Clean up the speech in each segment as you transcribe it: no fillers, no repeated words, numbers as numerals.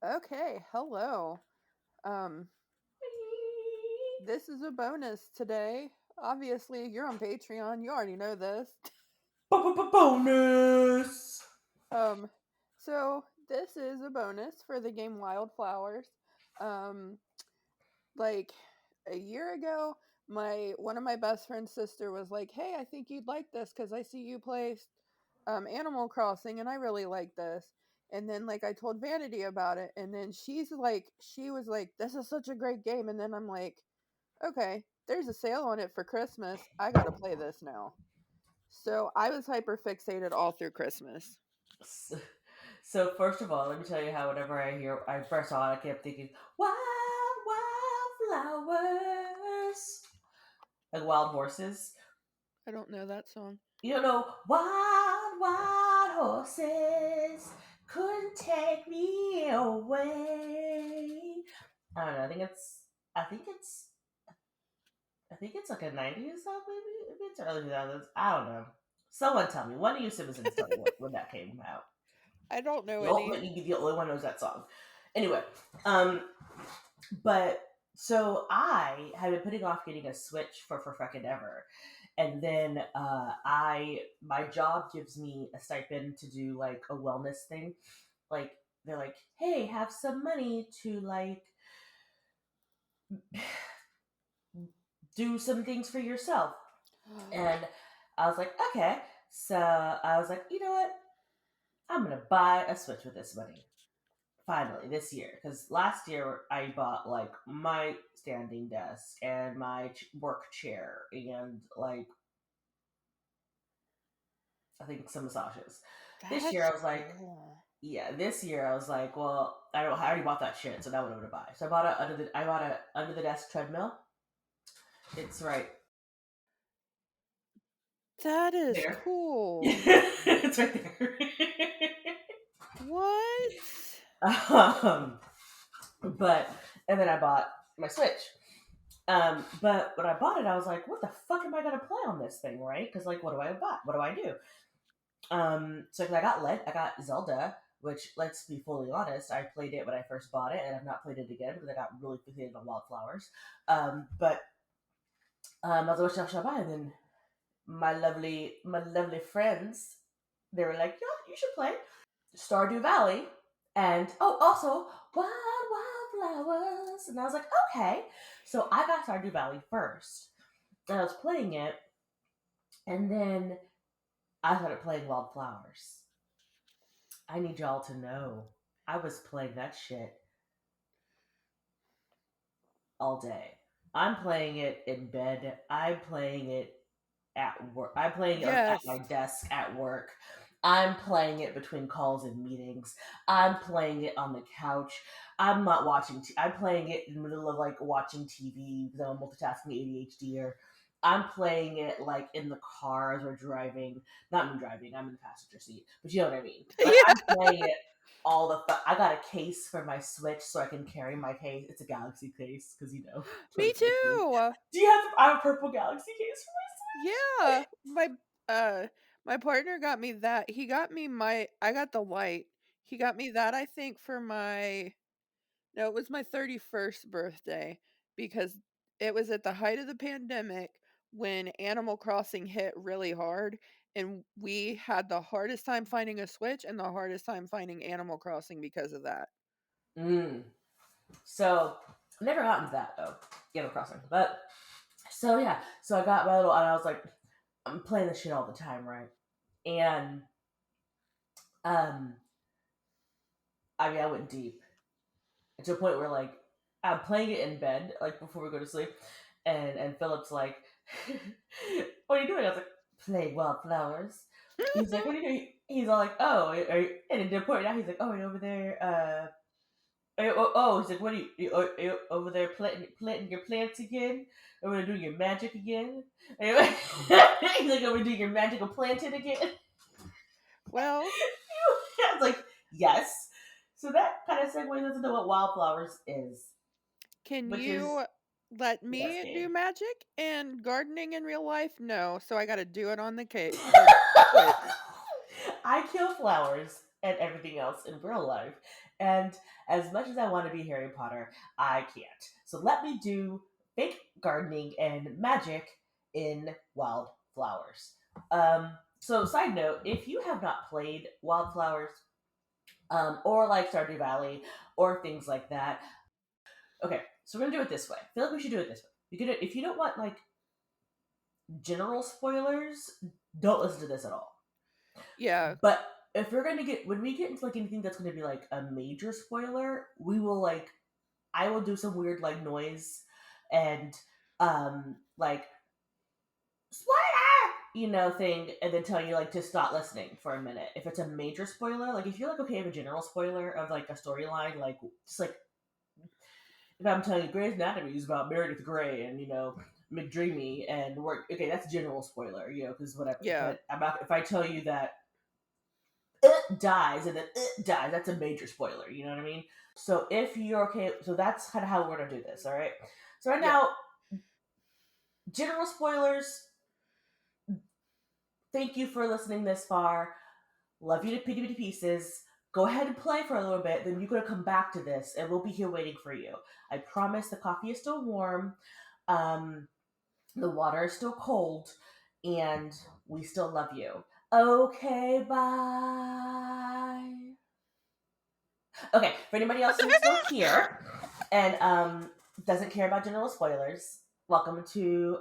Okay, hello. Um, this is a bonus today. Obviously, you're on Patreon. You already know this. Bonus. Um, so this is a bonus for the game Wildflowers. Um, like a year ago, my one of my best friend's sister was like, "Hey, I think you'd like this because I see you play Animal Crossing, and I really like this." And then like I told Vanity about it, and then she was like, "This is such a great game." And then I'm like, "Okay, there's a sale on it for Christmas. I gotta play this now." So I was hyper fixated all through Christmas. So first of all, let me tell you how whenever I first saw it, I kept thinking, wild, wild flowers, like wild horses. I don't know that song. You know, wild, wild horses couldn't take me away. I don't know. I think it's, I think it's like a '90s song, maybe. Maybe it's early 2000s. I don't know. Someone tell me. One of you citizens tell me when that came out. I don't know You'll any. let me be the only one who knows that song. Anyway, um, but so I have been putting off getting a Switch for fucking ever, and then I my job gives me a stipend to do like a wellness thing. Like they're like, hey, have some money to like do some things for yourself, and I was like, okay. So I was like, you know what? I'm gonna buy a Switch with this money. Finally this year, because last year I bought like my standing desk and my work chair and like I think some massages. This year I That's was like, cool. yeah. This year I was like, well, I already bought that shit, so now what am I gonna buy? So I bought a under the desk treadmill. It's right That is there. cool. It's right there. What? um, but and then I bought my Switch. But when I bought it, I was like, what the fuck am I gonna play on this thing, right? Because like, what do I buy? What do I do? So 'cause I got Zelda, which let's be fully honest, I played it when I first bought it, and I've not played it again because I got really fixated on Wildflowers. But I was like, what should I buy? And then my lovely friends, they were like, yeah, you should play Stardew Valley, and oh, also Wildflowers. And I was like, okay. So I got Stardew Valley first, and I was playing it, and then I started playing Wildflowers. I need y'all to know I was playing that shit all day. I'm playing it in bed. I'm playing it at work. I'm playing it like at Yes. my desk at work. I'm playing it between calls and meetings. I'm playing it on the couch. I'm not watching. I'm playing it in the middle of like watching TV because I'm a multitasking ADHDer. I'm playing it like in the car as we're driving. Not me driving. I'm in the passenger seat, but you know what I mean. Like Yeah, I'm playing it all the. I got a case for my Switch so I can carry my case. It's a Galaxy case because you know me 2023. too. Do you have? I have a purple Galaxy case for my Yeah, Switch. uh my partner got me that. He got me my I got the light. He got me that I think for my no, it was my 31st birthday because it was at the height of the pandemic when Animal Crossing hit really hard and we had the hardest time finding a Switch and the hardest time finding Animal Crossing because of that. Mm. So never got into that though, Animal Crossing. But so yeah, so I got my little, and I was like, I'm playing this shit all the time, right? And um, I mean, I went deep to a point where like I'm playing it in bed, like before we go to sleep, and Philip's like, "What are you doing?" I was like, "Playing Wildflowers." He's like, "What are you doing?" He's all like, "Oh," and at the point now he's like, "Oh, are you over there? He's like, what are you over there planting your plants again? Are we doing your magic again? Anyway, he's like, are we doing your magical planting again?" Well, I was like, yes. So that kind of segues us into what Wildflowers is, can which is you let the best me do game. magic and gardening in real life? No, so I got to do it on the Switch. I kill flowers and everything else in real life, And as much as I want to be Harry Potter, I can't. So let me do fake gardening and magic in Wildflowers. So side note, if you have not played Wildflowers, or like Stardew Valley, or things like that, okay, so we're gonna do it this way. I feel like we should do it this way. If you don't want like general spoilers, don't listen to this at all. Yeah. But if we're gonna get when we get into like anything that's gonna be like a major spoiler, we will like I will do some weird like noise and like spoiler thing, and then tell you like to stop listening for a minute. If it's a major spoiler, like if you're like okay, I have a general spoiler of like a storyline, like just like if I'm telling you Grey's Anatomy is about Meredith Grey and McDreamy and work, okay, that's general spoiler, because whatever. Yeah. But I'm not if I tell you that it dies and then it dies, that's a major spoiler. You know what I mean? So if you're okay, so that's kind of how we're gonna do this. All right. So right Yeah. now, general spoilers. Thank you for listening this far. Love you to pitty pieces. Go ahead and play for a little bit, then you're gonna come back to this, and we'll be here waiting for you. I promise. The coffee is still warm. The water is still cold, and we still love you. Okay, bye. Okay, for anybody else who's still here and doesn't care about general spoilers, welcome to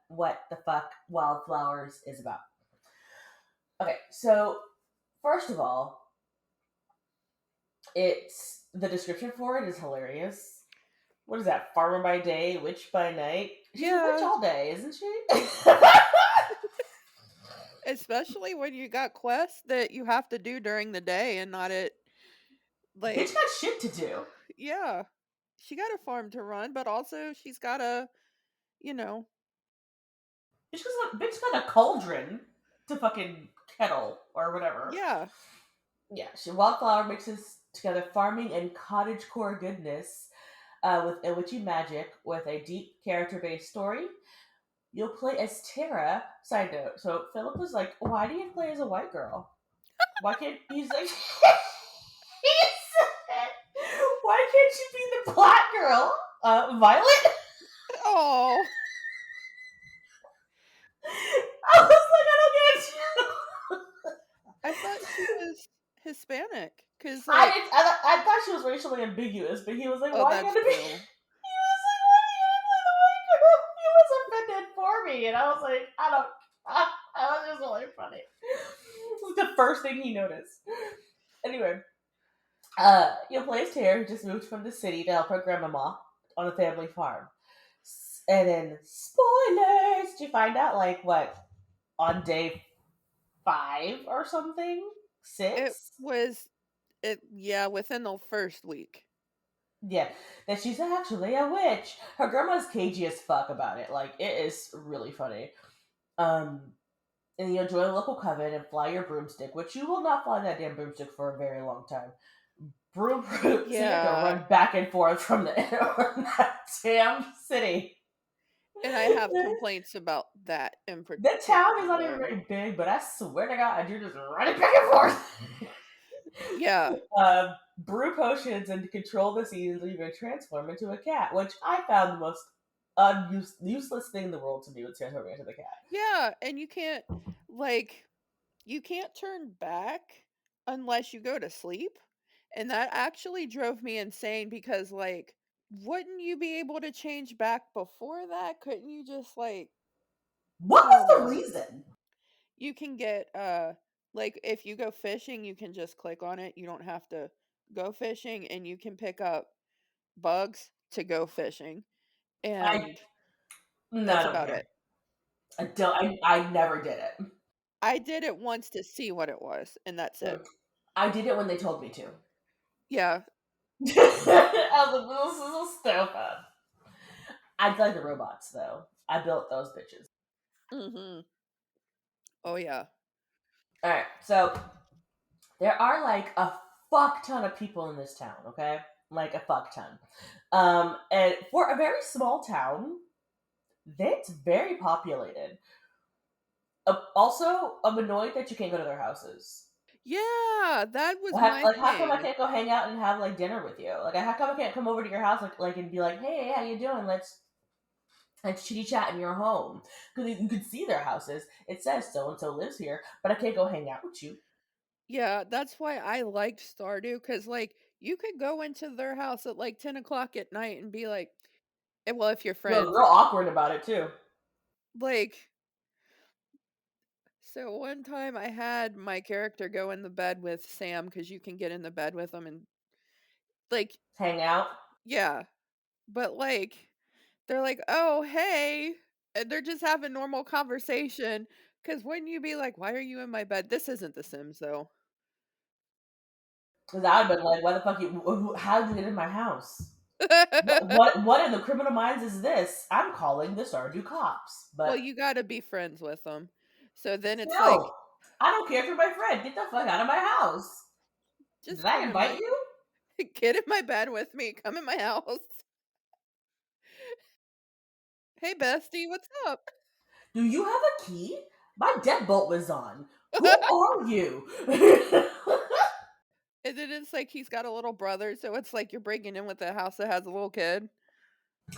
what the fuck Wildflowers is about. Okay, so first of all, it's the description for it is hilarious. What is that? Farmer by day, witch by night. She's a witch all day, isn't she? Especially when you got quests that you have to do during the day and not at Bitch like got shit to do. yeah. She got a farm to run, but also she's got a, you know, Bitch got a cauldron to fucking kettle or whatever. yeah. Yeah, Wildflower mixes together farming and cottagecore goodness with a witchy magic with a deep character-based story. You'll play as Tara. Side note: so Philip was like, "Why do you play as a white girl? Why can't he's like?" He said, "Why can't you be the black girl, Violet?" Oh. I was like, "I don't get you." I thought she was Hispanic cuz I like did. I thought she was racially ambiguous, but he was like, oh, "Why are you that's gonna be?" true. He was like, "Why are you gonna play the white girl?" He was offended for me, and I was like, "I don't." I was just really funny. It was the first thing he noticed. Anyway, you'll play as Tara, who just moved from the city to help her grandmama on a family farm. And then spoilers. Did you find out like what on day 5 or something? It 6? was it yeah, within the first week. Yeah, that she's actually a witch. Her grandma's cagey as fuck about it. Like, it is really funny. And you join a local coven and fly your broomstick, which you will not fly that damn broomstick for a very long time. So you have to Yeah. run back and forth from that damn city. And I have complaints about that in The town is not even particular. very big, but I swear to God, you're just running back and forth. Yeah. Brew potions and control the seasons, or you can transform into a cat, which I found the most useless thing in the world to do with transforming into the cat. Yeah, and like you can't turn back unless you go to sleep. And that actually drove me insane because like wouldn't you be able to change back before that? Couldn't you just like What was the um reason? you can get like if you go fishing, you can just click on it. You don't have to go fishing and you can pick up bugs to go fishing I and no, I that's don't about care. it. I don't. I never did it. I did it once to see what it was and that's it. I did it when they told me to. Yeah. I was like, this is stupid. I like the robots though. I built those bitches. Mhm. Oh yeah. All right, so there are like a fuck ton of people in this town. Okay, like a fuck ton. And for a very small town, that's very populated. Also, I'm annoyed that you can't go to their houses. Yeah, that was Like, my like, how come I thing. can't go hang out and have like dinner with you? Like, how come I can't come over to your house and be like, hey, how you doing? Let's chitty chat in your home because you could see their houses. It says so and so lives here, but I can't go hang out with you. Yeah, that's why I liked Stardew because, like, you could go into their house at, like, 10 o'clock at night and be like well, if you're Real, friends. real awkward about it too. Like, so one time I had my character go in the bed with Sam because you can get in the bed with them and, like, Hang out. yeah, but, like, they're like, "Oh, hey," and they're just having normal conversation. Because wouldn't you be like, "Why are you in my bed?" This isn't The Sims, though. Because I've been like, why the fuck how did you get in my house? What in the criminal minds is this? I'm calling the Stardew cops. Well, But you gotta be friends with them. So then it's like, still, I don't care if you're my friend. Get the fuck out of my house. Did "Just I come in invite my you? get in my bed with me, come in my house. Hey, bestie, what's up?" Do you have a key? My deadbolt was on. Who are you? And then it's like he's got a little brother, so it's like you're breaking in with a house that has a little kid.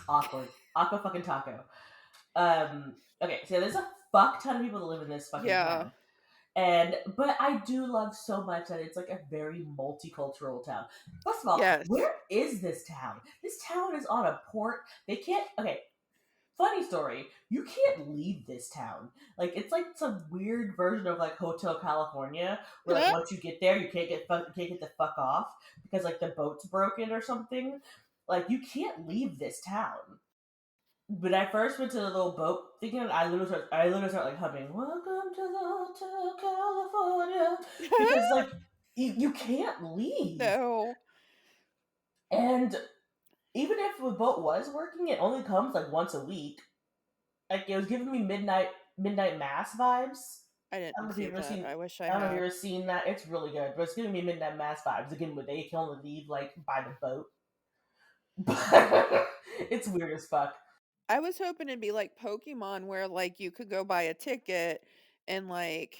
Awkward. Aqua fucking taco. Okay, so there's a fuck ton of people that live in this fucking Yeah. town. But I do love so much that it's like a very multicultural town. First of all, Yes. where is this town? This town is on a port. They can't. Okay, funny story. You can't leave this town. Like it's like some weird version of like Hotel California, where like once you get there, you can't get the fuck off because like the boat's broken or something. Like you can't leave this town. When I first went to the little boat thinking, I literally start like humming "Welcome to the Hotel California" because like you can't leave. No. And even if the boat was working, it only comes like once a week. Like it was giving me midnight mass vibes. I I don't know didn't if you've see ever that. seen. I wish I I don't know if you've had. ever seen that. It's really good, but it's giving me midnight mass vibes again. Where they can only leave like by the boat, but it's weird as fuck. I was hoping it'd be like Pokemon where, like, you could go buy a ticket and, like,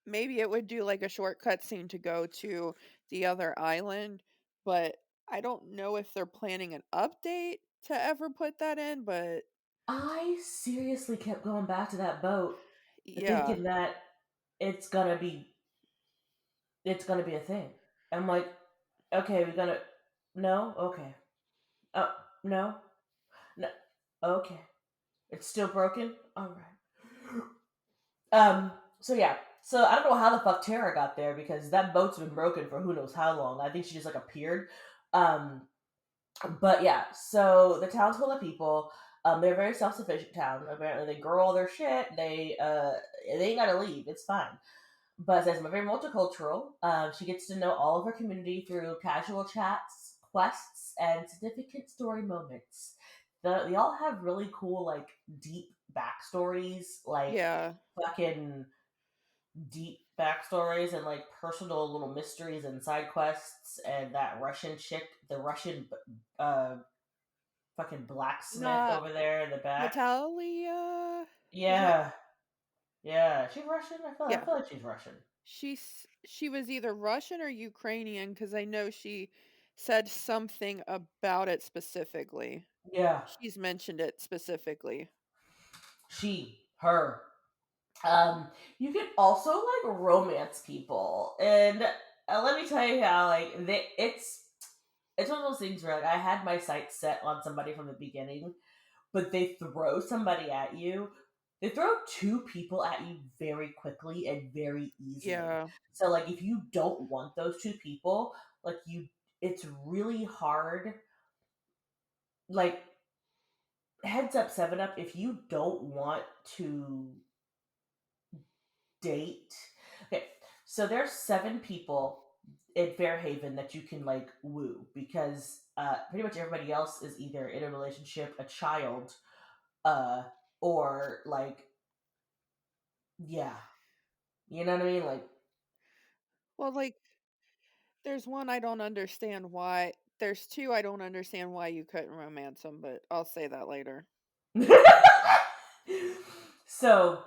maybe it would do, like, a short cutscene to go to the other island, but I don't know if they're planning an update to ever put that in, but I seriously kept going back to that boat, yeah. thinking that it's gonna be it's gonna be a thing. I'm like, okay, we gotta no, okay, oh no, no, okay, it's still broken. All right. So yeah, so I don't know how the fuck Tara got there because that boat's been broken for who knows how long. I think she just like appeared. Um, but yeah, so the town's full of people. They're a very self sufficient town. Apparently, they grow all their shit. They ain't gotta leave. It's fine. But it says I'm very multicultural. She gets to know all of her community through casual chats, quests, and significant story moments. They all have really cool, like deep backstories, like Yeah. fucking deep backstories and like personal little mysteries and side quests. And that Russian chick, the Russian uh fucking blacksmith Not over there in the back. Natalia? Is that Yeah, yeah, she's Russian. I yeah. feel like she's Russian. She was either Russian or Ukrainian because I know she said something about it specifically. Yeah, She's mentioned it specifically. her. You can also like romance people, and let me tell you how like it's one of those things where like I had my sights set on somebody from the beginning, but they throw somebody at you. They throw two people at you very quickly and very easily. Yeah. So like if you don't want those two people, like it's really hard. Like heads up, 7 Up, if you don't want to date. Okay, so there's 7 people in Fairhaven that you can like woo because pretty much everybody else is either in a relationship, a child, uh, or like yeah, you know what I mean? Like Well, like, there's one I don't understand why. There's two I don't understand why you couldn't romance them, but I'll say that later. so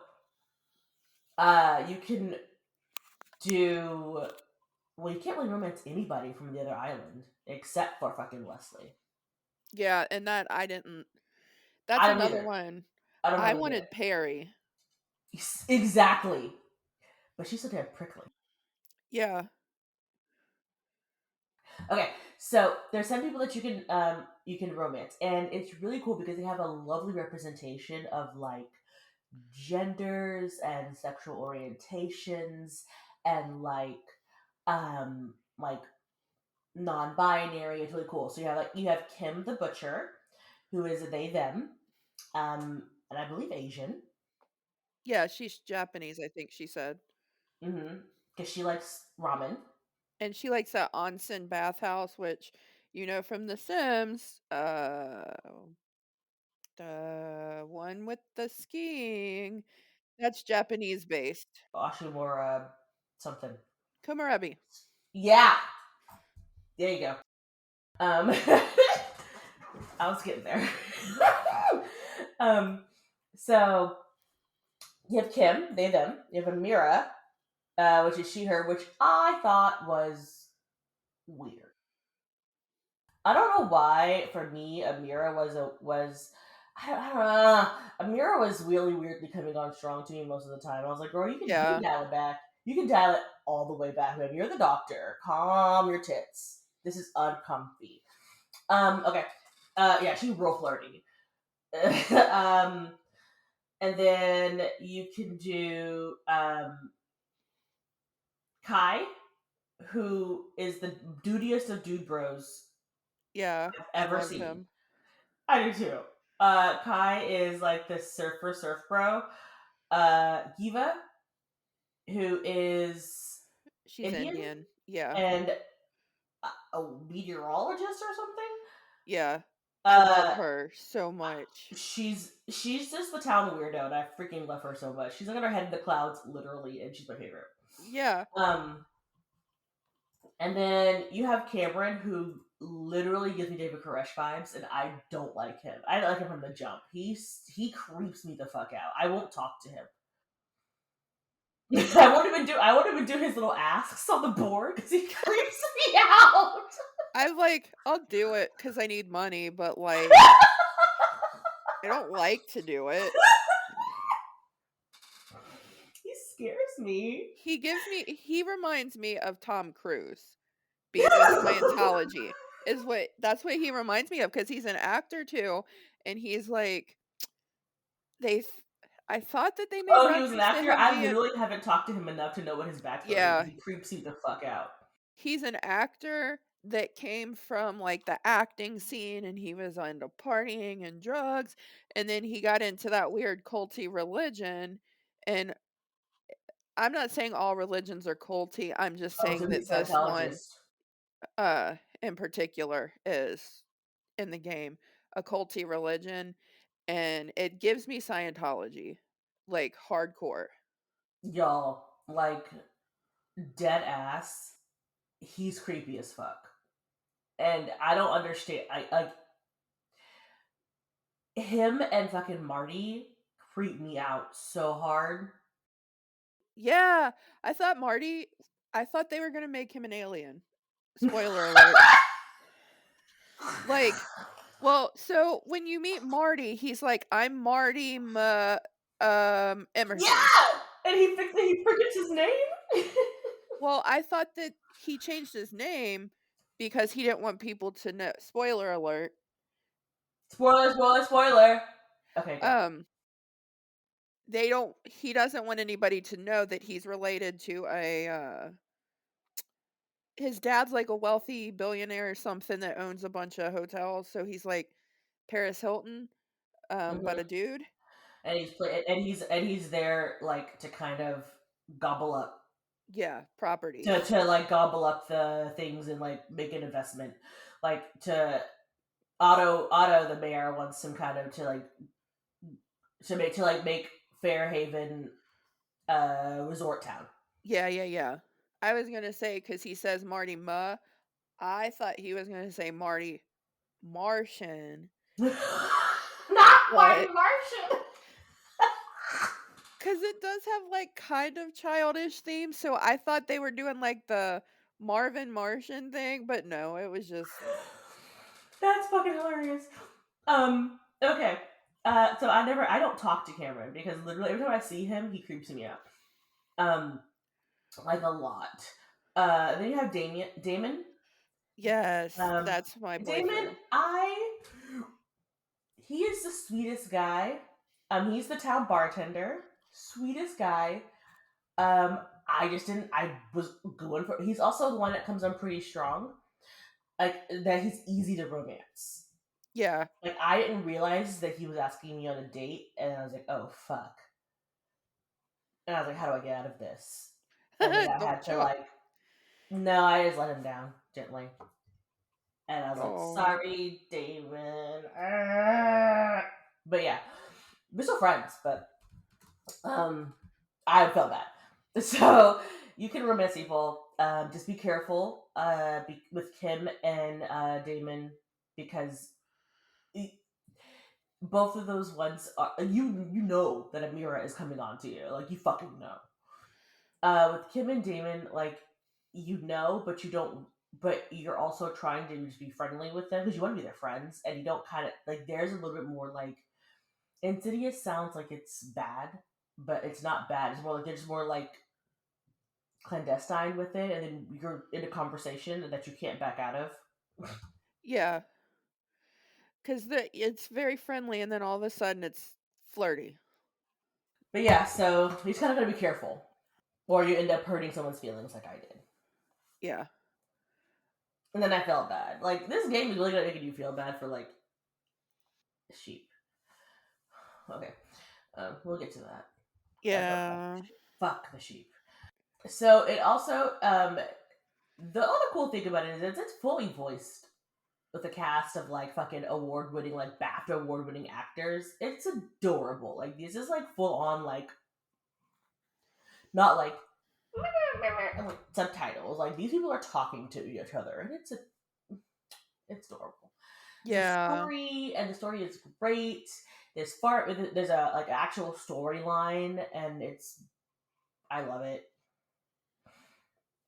you can. do. Well, you can't really romance anybody from the other island except for fucking Leslie. Yeah, and that I didn't. That's I don't another either. one. I don't I really get wanted Perry. it. Exactly. But she's so damn prickly. Yeah. Okay, so there's some people that you can romance, and it's really cool because they have a lovely representation of like genders and sexual orientations and like non-binary. It's really cool. So you have Kim the butcher, who is a they them, and I believe Asian. Yeah, she's Japanese, I think she said. Mm-hmm. Because she likes ramen. And she likes that onsen bathhouse, which you know from The Sims, the one with the skiing, that's Japanese based. Ashimura something. Komorebi. Yeah, there you go. Um, I was getting there. um, so you have Kim, they them. You have Amira, which is she her, which I thought was weird. I don't know why. For me, Amira was. I don't know. Amira was really weirdly coming on strong to me most of the time. I was like, girl, you can Yeah. dial it back. You can dial it all the way back. Man, you're the doctor. Calm your tits. This is uncomfy. Okay. Yeah, she's real flirty. And then you can do Kai, who is the dudiest of dude bros Yeah. I've I ever love seen. him. I do too. Kai is like this surf bro. Giva, who is She's Indian Indian. Yeah. and a meteorologist or something. Yeah. I love Uh, her so much. she's just the town weirdo, and I freaking love her so much. She's like on her head in the clouds, literally, and she's my favorite. Yeah. Um, and then you have Cameron, who literally gives me David Koresh vibes, and I don't like him. I don't like him from the jump. He creeps me the fuck out. I won't talk to him. I won't even do his little asks on the board because he creeps me out. I like I'll do it cuz I need money, but like I don't like to do it. He scares me. He reminds me of Tom Cruise in Scientology. That's what he reminds me of because he's an actor too, and he's like they th- I thought that they made Oh, he was an reference to actor? him I being literally haven't talked to him enough to know what his backstory is, but yeah, he creeps me the fuck out. he's an actor that came from like the acting scene and he was into partying and drugs and then he got into that weird culty religion and I'm not saying all religions are culty. I'm just Oh, so saying he's that a this one Scientologist. in particular is in the game a culty religion and it gives me Scientology like hardcore. Y'all, like, dead ass, he's creepy as fuck. And I don't understand. I like him and fucking Marty creep me out so hard. Yeah, I thought they were going to make him an alien. Spoiler alert. Like, well, so when you meet Marty, he's like, "I'm Marty Emerson." Yeah, and he forgets his name. Well, I thought that he changed his name because he didn't want people to know. Spoiler alert. Spoiler, spoiler, spoiler. Okay, go. Um, they don't. He doesn't want anybody to know that he's related to a. His dad's like a wealthy billionaire or something that owns a bunch of hotels. So he's like Paris Hilton, but Hmm. a dude. And he's there like to kind of gobble up Yeah, properties. to like gobble up the things and like make an investment, like to Otto the mayor wants some kind of to like make Fairhaven a resort town. Yeah, yeah, yeah. I was gonna say because he says Marty Ma. I thought he was gonna say Marty Martian, Not Marty but Martian. 'Cause it does have, like, kind of childish themes, so I thought they were doing, like, the Marvin Martian thing, but no, it was just That's fucking hilarious. Okay. So I don't talk to Cameron because literally every time I see him, he creeps me out. Um, like a lot. Then you have Damon. yes, Um, that's my Damon, boyfriend. he is the sweetest guy. He's the town bartender. Sweetest guy. I just didn't. I was going for. He's also the one that comes on pretty strong. Like that, he's easy to romance. Yeah. Like I didn't realize that he was asking me on a date, and I was like, "Oh fuck!" And I was like, "How do I get out of this?" And then I Don't had to show up. like, no, I just let him down gently, and I was like, Oh, "Sorry, Damon." Ah. But yeah, we're still friends, but um, I felt bad. So you can romance people. Just be careful with Kim and Damon because both of those ones are you know that Amira is coming on to you. Like you fucking know. With Kim and Damon, like you know, but you don't. But you're also trying to just be friendly with them because you want to be their friends, and you don't kind of like. There's a little bit more like insidious. Sounds like it's bad, but it's not bad. It's more like there's more like clandestine with it, and then you're in a conversation that you can't back out of. yeah, 'cause it's very friendly, and then all of a sudden it's flirty. But yeah, so you just kind of gotta be careful, or you end up hurting someone's feelings, like I did. Yeah. And then I felt bad. Like this game is really gonna make you feel bad for like sheep. Okay, we'll get to that. I felt bad for Yeah. sheep. Fuck the sheep. So it also the other cool thing about it is it's fully voiced with a cast of like fucking award winning like BAFTA award winning actors. It's adorable. Like this is like full on like not like subtitles. Like these people are talking to each other, and it's adorable. Yeah. The story is great. There's a like actual storyline, and I love it.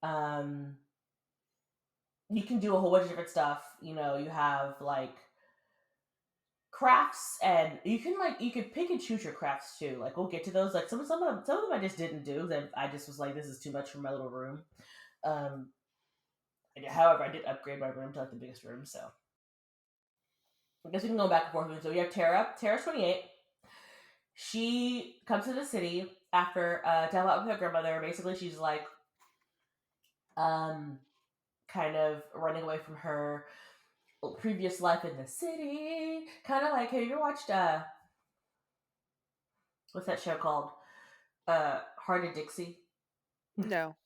Um, you can do a whole bunch of different stuff. You know, you have like crafts, and you can pick and choose your crafts too. Like we'll get to those. Like some of them I just didn't do. That I just was like, this is too much for my little room. Um, however, I did upgrade my room to like the biggest room, so I guess we can go back and forth. So we have Tara. Tara's 28. She comes to the city after to help out with her grandmother. Basically, she's like um kind of running away from her previous life in the city. Kind of like, have you ever watched what's that show called? Heart of Dixie. No.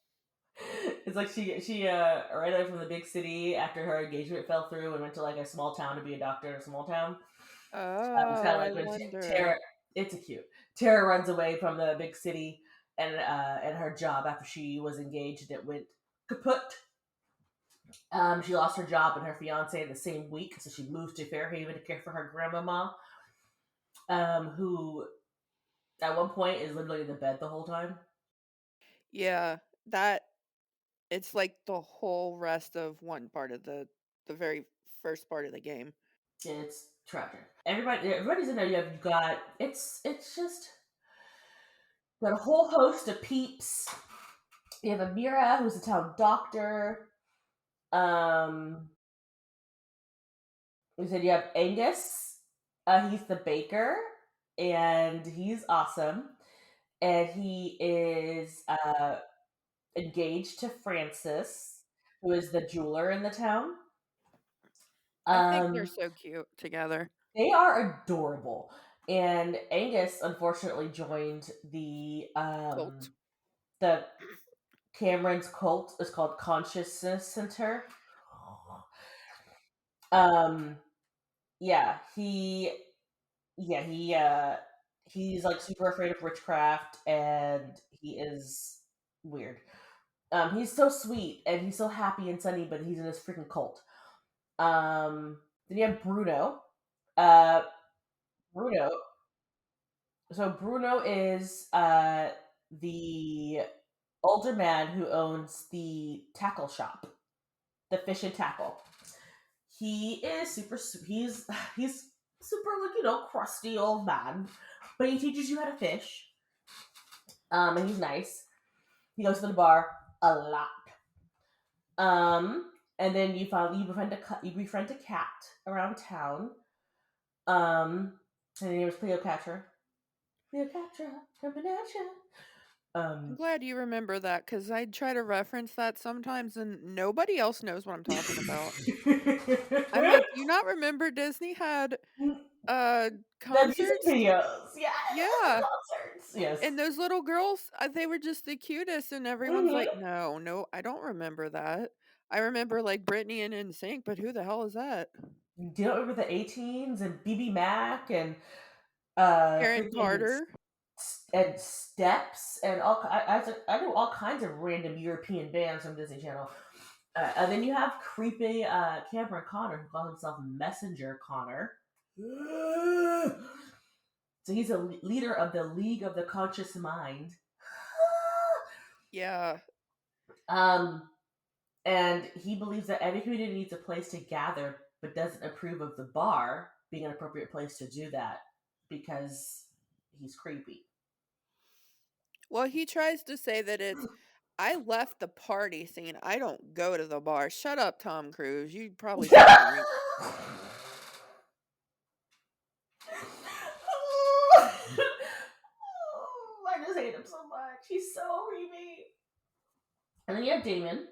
It's like she ran away from the big city after her engagement fell through and went to like a small town to be a doctor in a small town. It's kind Oh, of I like when wonder. Tara. It's a cute. Tara runs away from the big city and her job after she was engaged. It went kaput. She lost her job and her fiance the same week, so she moved to Fairhaven to care for her grandmama, who at one point is literally in the bed the whole time. Yeah, that it's like the whole rest of one part of the very first part of the game. It's tragic. Everybody's in there. You've got it's just got a whole host of peeps. You have Amira, who's a town doctor. Um, we said you have Angus. He's the baker, and he's awesome. And he is engaged to Francis, who is the jeweler in the town. I think they're Um, so cute together. they are adorable. And Angus unfortunately joined Cult. the Cameron's cult. Is called Consciousness Center. Um, yeah, he's like super afraid of witchcraft, and he is weird. He's so sweet and he's so happy and sunny, but he's in this freaking cult. Then you have Bruno. Uh, Bruno. So Bruno is the older man who owns the tackle shop, the fish and tackle. He is he's super, like, crusty old man, but he teaches you how to fish. And he's nice. He goes to the bar a lot. And then you befriend a cat around town. Her name is Cleopatra. Cleopatra, combination. I'm Um, glad you remember that because I try to reference that sometimes and nobody else knows what I'm talking about. I'm like, "Do you not remember Disney had, uh, the music concerts?" videos, yes, the Yeah, concerts, yes. and those little girls, they were just the cutest, and everyone's like, Hmm. "No, no, I don't remember that. I remember, like, Britney and NSYNC, but who the hell is that?" Do you remember the A-Teens and BB Mac and Aaron freaking Carter. and Steps and I know all kinds of random European bands from Disney Channel. And then you have creepy Cameron Connor who calls himself Messenger Connor. So he's a leader of the League of the Conscious Mind. Yeah. um, and he believes that every community needs a place to gather, but doesn't approve of the bar being an appropriate place to do that because he's creepy. Well, he tries to say that it's, "I left the party scene, I don't go to the bar." Shut up, Tom Cruise, you probably still drink. I just hate him so much. He's so creepy. And then you have Damon.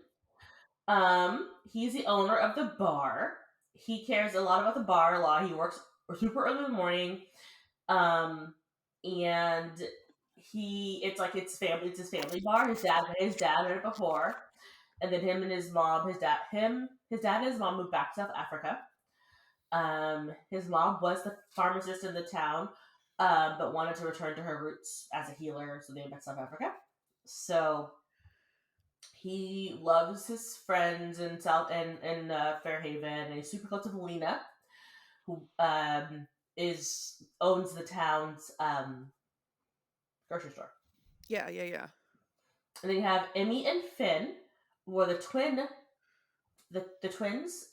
He's the owner of the bar. He cares a lot about the bar a lot. He works super early in the morning. Um, and it's his family bar. His dad had it before, and then him and his mom, his dad and his mom moved back to South Africa. His mom was the pharmacist in the town, but wanted to return to her roots as a healer, so they went back to South Africa. So he loves his friends in Fairhaven, and he's super close to Lena, who is owns the town's grocery store. Yeah, yeah, yeah. And then you have Emmy and Finn, who are the twins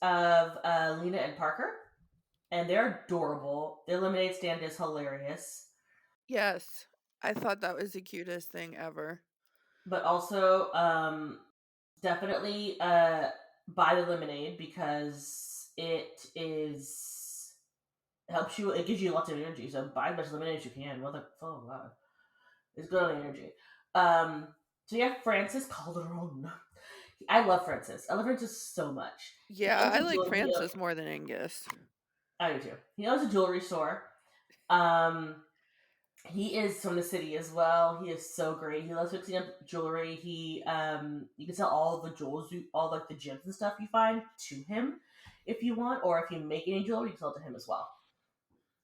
of Lena and Parker, and they're adorable. Their lemonade stand is hilarious, Yes. I thought that was the cutest thing ever. but also definitely buy the lemonade because helps you. It gives you lots of energy. So buy as much lemonade as you can. Oh god, it's good on the energy. So you have Francis Calderon. I love Francis. I love Francis so much. He Yeah, owns I a like jewelry. Francis more than Angus. I do too. He owns a jewelry store. Um, he is from the city as well. He is so great. He loves fixing up jewelry. You can sell all of the jewels, all like the gems and stuff you find to him if you want, or if you make any jewelry, you can sell it to him as well.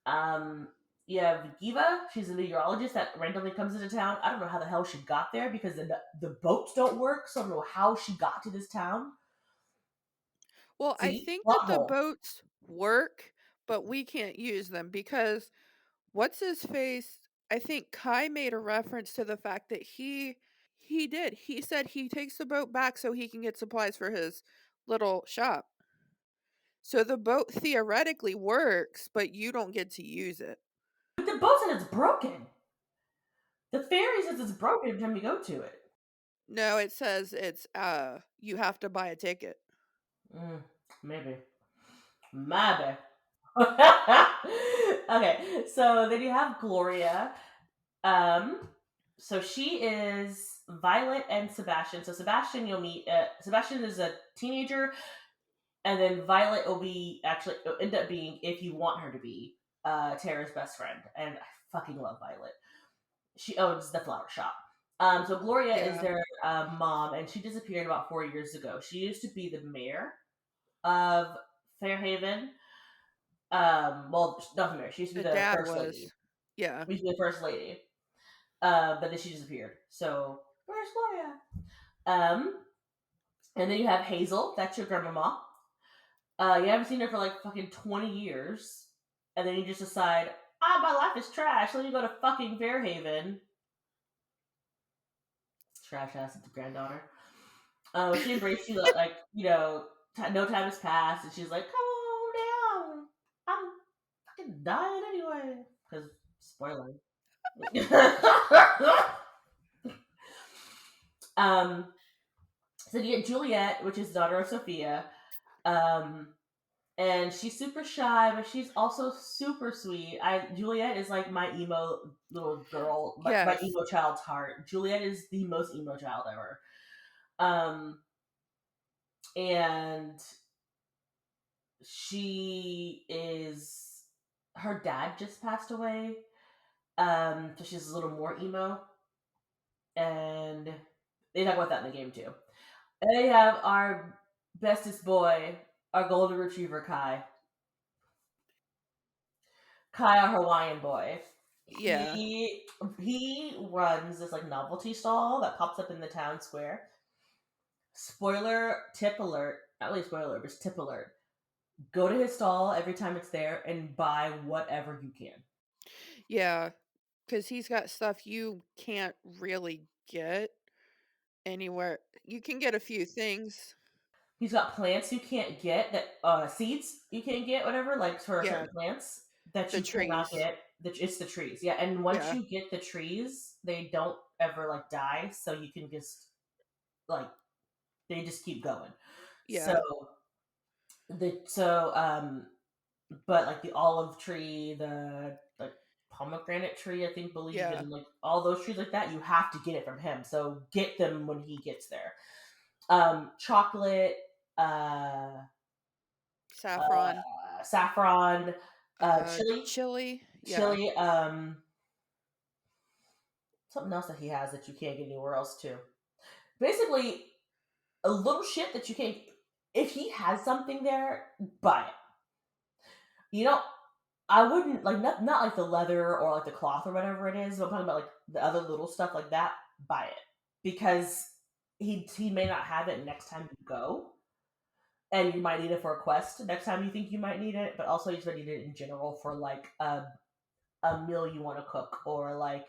Um, you have Giva. She's a meteorologist that randomly comes into town. I don't know how the hell she got there because the boats don't work, so I don't know how she got to this town. Well, I See, think that plot the hole. boats work, but we can't use them because what's his face? I think Kai made a reference to the fact that he did. He said he takes the boat back so he can get supplies for his little shop. So the boat theoretically works, but you don't get to use it. But the boat said it's broken. The ferry says it's broken every time you go to it. No, it says it's you have to buy a ticket. Mm, maybe. Maybe. Okay, so then you have Gloria. Um, so she is Violet and Sebastian. So Sebastian, you'll meet. Sebastian is a teenager, and then Violet will end up being, if you want her to be, Tara's best friend. And I fucking love Violet. She owns the flower shop. So Gloria is Yeah, their mom, and she disappeared about 4 years ago. She used to be the mayor of Fairhaven. Well, not the mayor. She used to the be the dad first lady. was. Yeah. She used to be the first lady. But then she disappeared. So where's Gloria? Um, and then you have Hazel. That's your grandmama. You haven't seen her for like fucking 20 years, and then you just decide. ah, my life is trash. Let me go to fucking Fairhaven. Trash ass granddaughter. She embraced you like no time has passed, and she's like, "Come on down. I'm fucking dying anyway." Because spoiler. um, so you get Juliet, which is daughter of Sophia. Um, and she's super shy, but she's also super sweet. Juliet is like my emo little girl, my Yes. emo child's heart. Juliet is the most emo child ever. Um, and she is her dad just passed away. So she's a little more emo, and they talk about that in the game too. And they have our bestest boy, our golden retriever Kai. Kai, our Hawaiian boy. Yeah. He runs this like novelty stall that pops up in the town square. Spoiler tip alert! Not really spoiler, but tip alert. Go to his stall every time it's there and buy whatever you can. Yeah. Because he's got stuff you can't really get anywhere. You can get a few things. He's got plants you can't get that seeds you can't get, whatever, like for Yeah. certain plants that The you cannot trees. get. It's the trees, yeah. And once Yeah. you get the trees, they don't ever like die, so you can just like they just keep going. So Yeah. the so but like the olive tree, the like pomegranate tree, I think believe, Yeah. and like all those trees like that, you have to get it from him. So get them when he gets there. Chocolate, uh, Saffron. saffron, chili, Chili. Yeah. chili, something else that he has that you can't get anywhere else too. Basically, a little shit that you can't. If he has something there, buy it. You know, I wouldn't like not like the leather or like the cloth or whatever it is. But I'm talking about like the other little stuff like that. Buy it because he may not have it next time you go, and you might need it for a quest next time you think you might need it. But also you just need it in general for like a meal you want to cook or like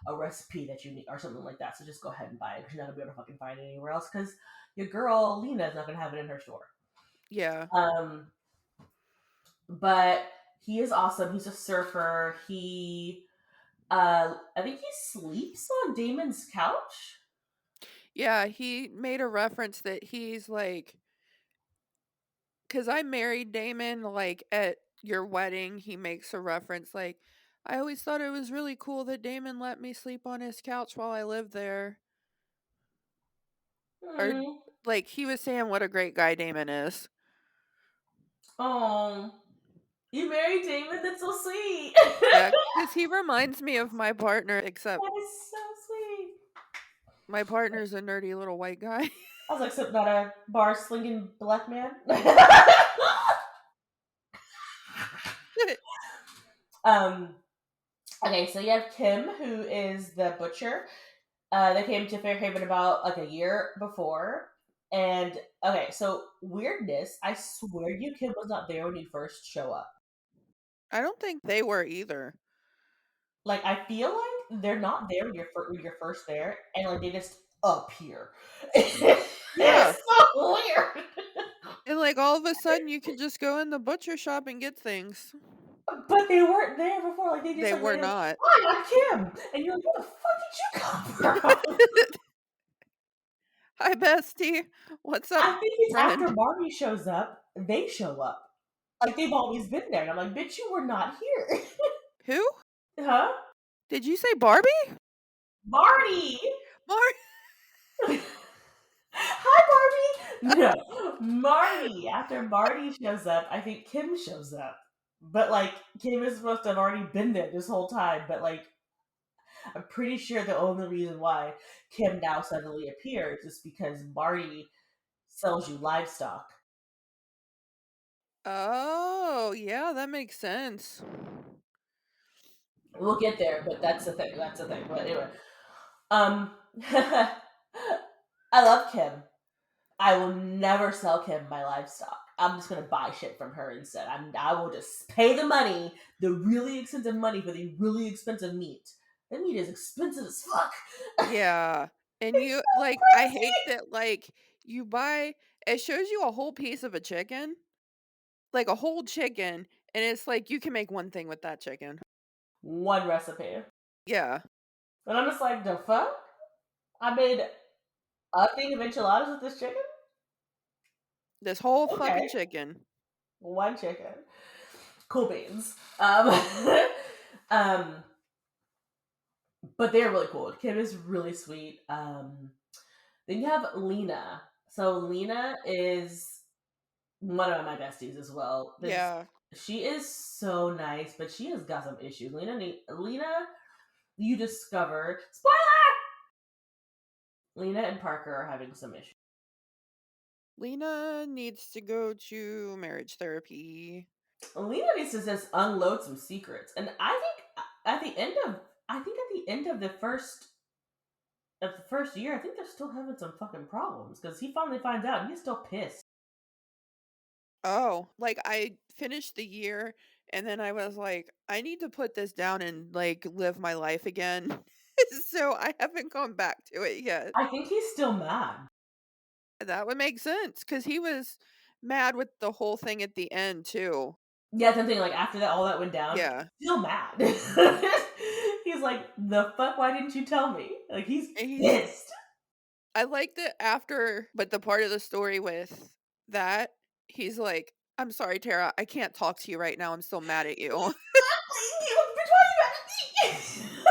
a recipe that you need or something like that. So just go ahead and buy it because you're not gonna be able to fucking find it anywhere else because your girl Lena is not gonna have it in her store. Yeah. Um, but he is awesome. He's a surfer. I think he sleeps on Damon's couch. Yeah. He made a reference that he's like, because I married Damon, like at your wedding, he makes a reference like, I always thought it was really cool that Damon let me sleep on his couch while I lived there. Or Hmm. like he was saying what a great guy Damon is. Oh, you married Damon? That's so sweet. Yeah, because he reminds me of my partner, except That is so sweet. my partner's a nerdy little white guy. I was like, sitting at a bar slinging black man. um. Okay, so you have Kim, who is the butcher. They came to Fairhaven about like a year before. And okay, so weirdness. I swear you Kim was not there when you first show up. I don't think they were either. Like I feel like they're not there when you're first there, and like they just appear. Yeah. It's so weird. And like all of a sudden you can just go in the butcher shop and get things. But they weren't there before. Like they just They like were ran. not. Hi, I'm Kim, and you're like, where the fuck did you come from? Hi, bestie. What's up, I think it's after friend? Barbie shows up, they show up. Like they've always been there. And I'm like, bitch, you were not here. Who? Huh? Did you say Barbie? Marty! Mar- Hi, Barbie! No. Marty. After Marty shows up, I think Kim shows up. But like Kim is supposed to have already been there this whole time, but like I'm pretty sure the only reason why Kim now suddenly appears is because Marty sells you livestock. Oh, yeah, that makes sense. We'll get there, but that's the thing. That's the thing. But anyway, I love Kim. I will never sell Kim my livestock. I'm just gonna buy shit from her instead. I will just pay the money, the really expensive money for the really expensive meat. That meat is expensive as fuck. Yeah, and It's you so like, I hate crazy. that, like, you buy it shows you a whole piece of a chicken, like a whole chicken, and it's like, you can make one thing with that chicken. One recipe. Yeah, And I'm just like, the fuck? I made a thing of enchiladas with this chicken? this whole fucking Okay. chicken. One chicken. Cool beans. um, but they're really cool. Kim is really sweet. Then you have Lena. So Lena is one of my besties as well. Yeah. She is so nice, but she has got some issues. Lena, you discover spoiler. Lena and Parker are having some issues. Lena needs to go to marriage therapy. Lena needs to just unload some secrets, and I think at the end of the first year, I think they're still having some fucking problems because he finally finds out and he's still pissed. Oh, like, I finished the year, and then I was like, "I need to put this down and, like, live my life again." So, I haven't gone back to it yet. I think he's still mad. That would make sense because he was mad with the whole thing at the end too. Yeah, something like after that, all that went down, Yeah, still mad. He's like, "The fuck? Why didn't you tell me?" Like he's and he's pissed. I liked it after but the part of the story with that, he's like, "I'm sorry, Tara, I can't talk to you right now, I'm still mad at you." Exactly. Bitch, why you mad at me?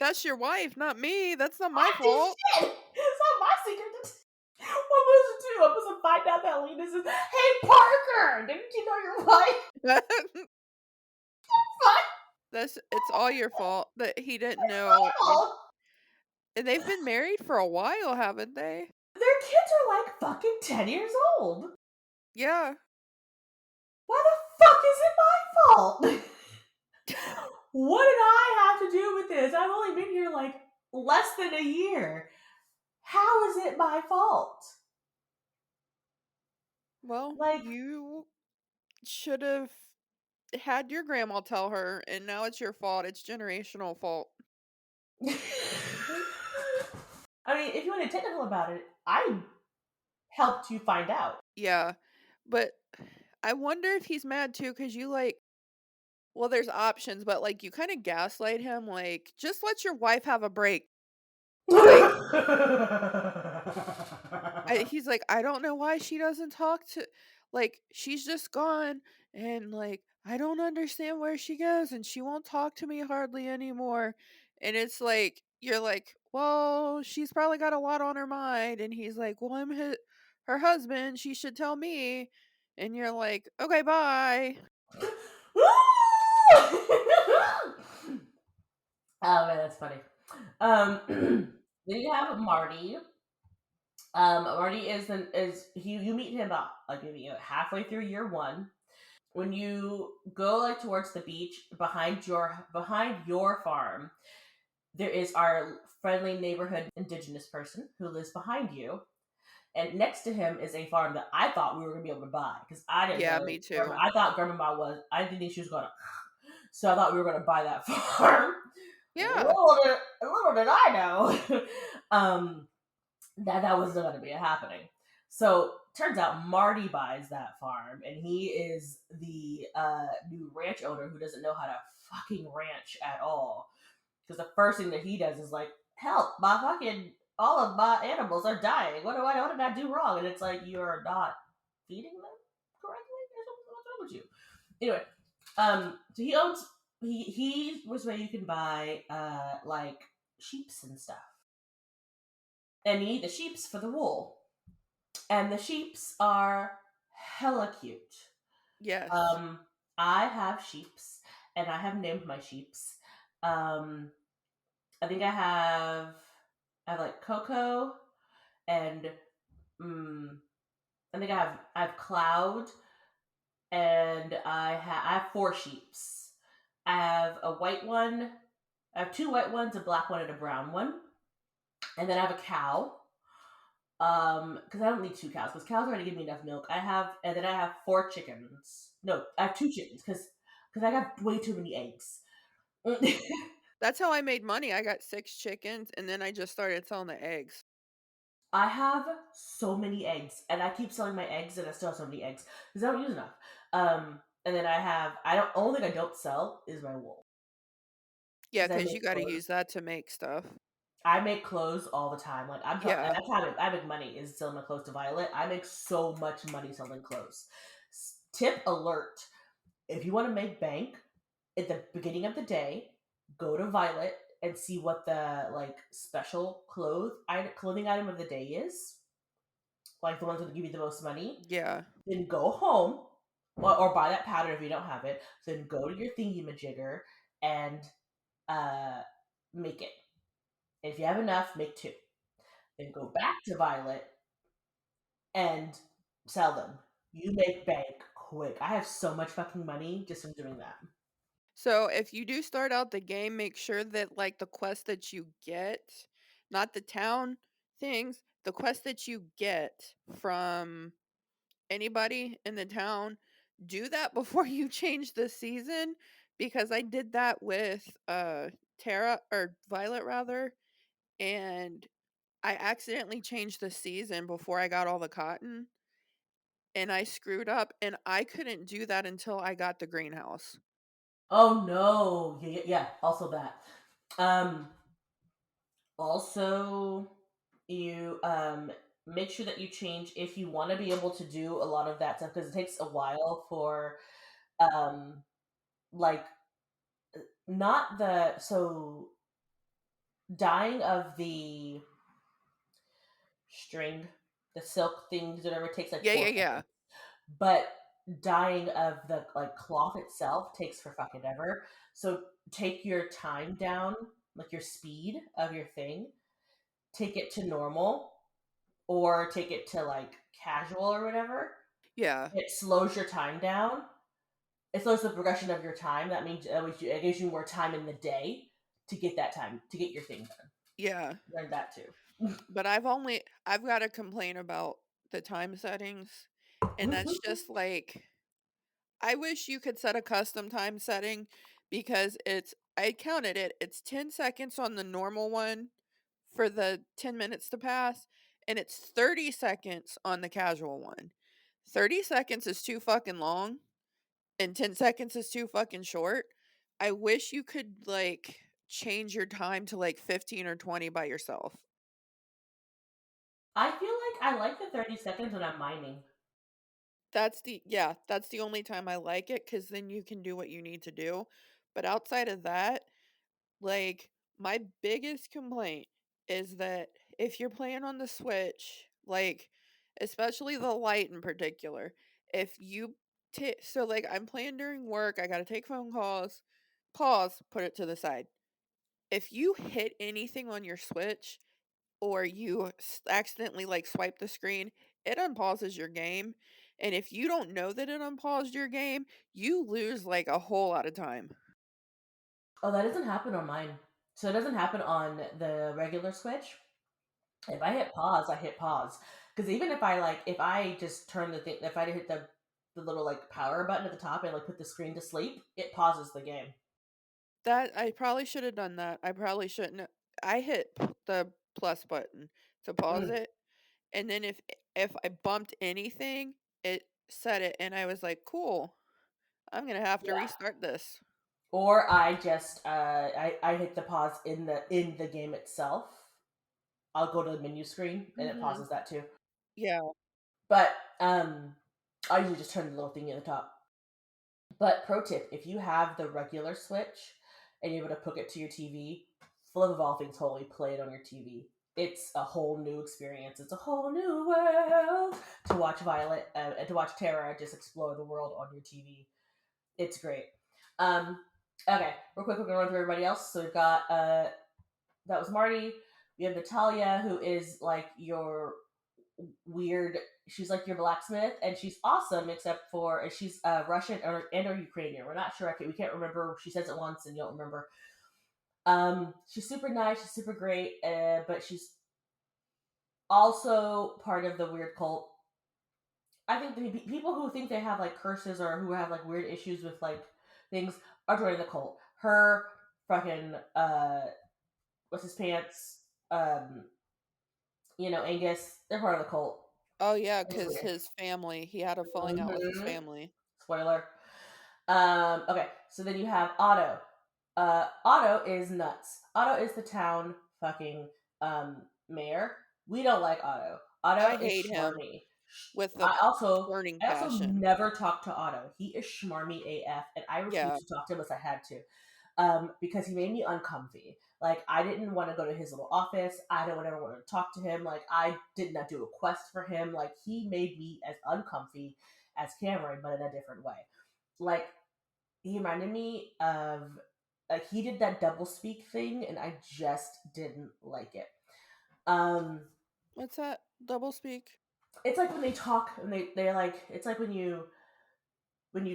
"That's your wife, not me, that's not my I did fault." shit. It's not my secret. What was it do? I'm supposed to find out that Lena says, "Hey Parker, didn't you know your wife?" Fuck. That's it's all your fault that he didn't It's know, my fault. and they've been married for a while, haven't they? Their kids are like fucking 10 years old. Yeah. Why the fuck is it my fault? What did I have to do with this? I've only been here like less than a year. How is it my fault? Well, Like, you should've had your grandma tell her, and now it's your fault, it's generational fault. I mean, if you want to be technical about it, I helped you find out. Yeah, but I wonder if he's mad too, cause you, like well, there's options, but, like, you kinda gaslight him, like, "Just let your wife have a break." Like, he's like, "I don't know why she doesn't talk to like, she's just gone, and, like, I don't understand where she goes, and she won't talk to me hardly anymore." And it's like you're like, "Well, she's probably got a lot on her mind," and he's like, "Well, I'm her husband, she should tell me." And you're like, "Okay, bye." Oh man, that's funny. Then you have Marty. Marty is you meet him about like maybe halfway through year one. When you go like towards the beach behind your farm, there is our friendly neighborhood indigenous person who lives behind you, and next to him is a farm that I thought we were gonna be able to buy because I didn't Yeah, know. me too. I thought Grandma was. I didn't think she was gonna. So I thought we were gonna buy that farm. Yeah. Little did I know. That was not going to be happening. So turns out Marty buys that farm, and he is the new ranch owner who doesn't know how to fucking ranch at all. Because the first thing that he does is like, "Help! My fucking all of my animals are dying. What did I do wrong?" And it's like you're not feeding them correctly. What's wrong with you? Anyway, so he was where you can buy like sheeps and stuff, and you need the sheeps for the wool. And the sheeps are hella cute. Yes. Um, I have sheeps, and I have named my sheeps. Um, I think I have like Coco, and um, I think I have Cloud, and I have four sheeps. I have a white one. I have two white ones, a black one, and a brown one. And then I have a cow. Because I don't need two cows. Because cows already give me enough milk. And then I have four chickens. No, I have two chickens because I got way too many eggs. That's how I made money. I got 6 chickens, and then I just started selling the eggs. I have so many eggs, and I keep selling my eggs, and I still have so many eggs because I don't use enough. And then I don't. Only thing I don't sell is my wool Yeah, because I because make you gotta clothes. use that to make stuff. I make clothes all the time. Like and Yeah. that's how I make money is selling my clothes to Violet. I make so much money selling clothes. Tip alert: if you want to make bank at the beginning of the day, go to Violet and see what the like special clothing item of the day is, like the ones that give you the most money. Yeah. Then go home or buy that powder if you don't have it. Then go to your thingy majigger and uh, make it. If you have enough, make two. Then go back to Violet and sell them. You make bank quick. I have so much fucking money just from doing that. So, if you do start out the game, make sure that, like, the quest that you get, not the town things, the quest that you get from anybody in the town, do that before you change the season, because I did that with, Tara or Violet rather, and I accidentally changed the season before I got all the cotton, and I screwed up, and I couldn't do that until I got the greenhouse. Oh no. Yeah, yeah, yeah. Also that. Um also you make sure that you change if you want to be able to do a lot of that stuff because it takes a while for um like not the so dyeing of the string, the silk things, whatever, takes like Yeah, yeah, four yeah. seconds. But dyeing of the like cloth itself takes for fucking ever. So take your time down, like your speed of your thing, take it to normal or take it to like casual or whatever. Yeah. It slows your time down. It slows the progression of your time. It gives you more time in the day to get that time to get your thing done. Yeah. Learned that too. But I've gotta complain about the time settings, and that's just like I wish you could set a custom time setting because I counted it, it's 10 seconds on the normal one for the 10 minutes to pass, and it's 30 seconds on the casual one. 30 seconds is too fucking long, and 10 seconds is too fucking short. I wish you could, like, change your time to, like, 15 or 20 by yourself. I feel like I like the 30 seconds when I'm mining. That's the only time I like it because then you can do what you need to do. But outside of that, like, my biggest complaint is that if you're playing on the Switch, like, especially the Lite in particular, if you so, like, I'm playing during work, I gotta take phone calls, pause, put it to the side. If you hit anything on your Switch or you accidentally like swipe the screen, it unpauses your game. And if you don't know that it unpaused your game, you lose like a whole lot of time. Oh, that doesn't happen on mine. So it doesn't happen on the regular Switch. If I hit pause, I hit pause. Because even if I just turn the thing, if I hit the little like power button at the top and like put the screen to sleep, it pauses the game. That I probably should have done that. I probably shouldn't. I hit the plus button to pause Mm, it, and then if I bumped anything, it said it, and I was like, "Cool, I'm gonna have to yeah. restart this." Or I just I hit the pause in the game itself. I'll go to the menu screen and it Mhm. pauses that too. Yeah. But I usually just turn the little thingy at the top. But pro tip, if you have the regular Switch and you're able to hook it to your TV, for love of all things holy, play it on your TV. It's a whole new experience. It's a whole new world to watch Violet and to watch Terra just explore the world on your TV. It's great. Um, okay, real quick, we're gonna run through everybody else. So we've got that was Marty. We have Natalia, who is like your weird. She's like your blacksmith, and she's awesome, except for she's Russian or Ukrainian. We're not sure. We can't remember. She says it once, and you don't remember. She's super nice. She's super great, but she's Also, part of the weird cult. I think the people who think they have like curses or who have like weird issues with like things are joining the cult. Her fucking what's his pants? Angus. They're part of the cult. Oh, yeah, It's because weird. his family, he had a falling out with his Hmm. family. Spoiler. Okay, so then you have Otto. Otto is nuts. Otto is the town fucking mayor. We don't like Otto. I Otto is hate him schmarmy. with a I also burning I also passion. never talked to Otto. He is schmarmy AF, and I Yeah, refused to talk to him as I had to, because he made me uncomfy. Like I didn't want to go to his little office. I don't ever want to talk to him. Like I did not do a quest for him. Like he made me as uncomfy as Cameron, but in a different way. Like he reminded me of like he did that double speak thing, and I just didn't like it. Um, what's that? Double speak? it's like when they talk and they're like it's like when you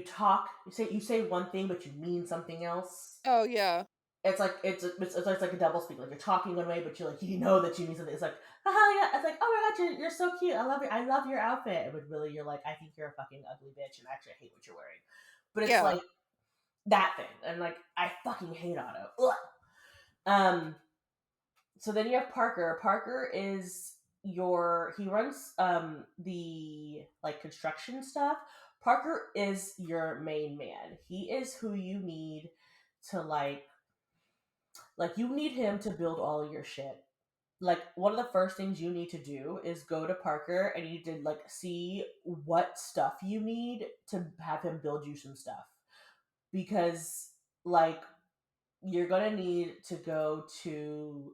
talk you say one thing but you mean something else. Oh, yeah. It's like it's like a double speak. Like you're talking one way, but you know that you mean something. It's like, haha, yeah. It's like, oh my god, you're so cute. I love your outfit. But really, you're like, I think you're a fucking ugly bitch, and actually, I hate what you're wearing. But it's Yeah. like that thing, and like I fucking hate Otto. Ugh. Um. So then you have Parker. Parker is he runs the like construction stuff. Parker is your main man. He is who you need to like you need him to build all of your shit. Like one of the first things you need to do is go to Parker and you need to like see what stuff you need to have him build you some stuff. Because like you're gonna need to go to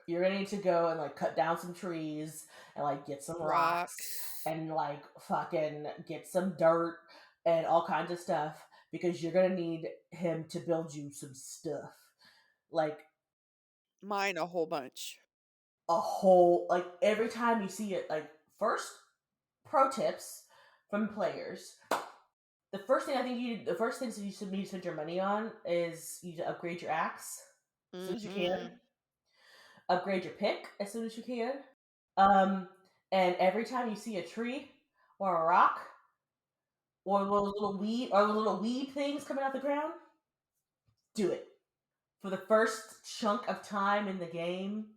you're gonna need to go and like cut down some trees and like get some rocks Rocks. and like fucking get some dirt and all kinds of stuff because you're gonna need him to build you some stuff. Like Mine a whole bunch. a whole like every time you see it, like first pro tips from players. The first things that you should need to spend your money on is you to upgrade your axe as soon as you Mhm. can, upgrade your pick as soon as you can. Um, and every time you see a tree or a rock or little weed things coming out the ground, do it. For the first chunk of time in the game,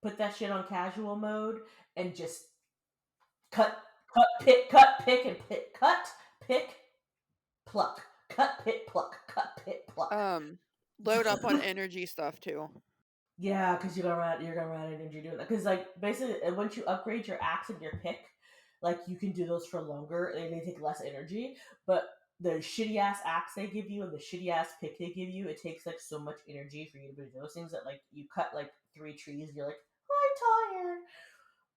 put that shit on casual mode and just cut, pick, and pick, cut, pick, pluck, cut, pick, pluck, cut, pick, pluck. Um, load up on energy stuff too. Yeah, because you're gonna run out of energy doing that. Because like basically, once you upgrade your axe and your pick, like you can do those for longer and they take less energy. But the shitty ass axe they give you and the shitty ass pick they give you, it takes like so much energy for you to do those things that like you cut like 3 trees and you're like, I'm tired.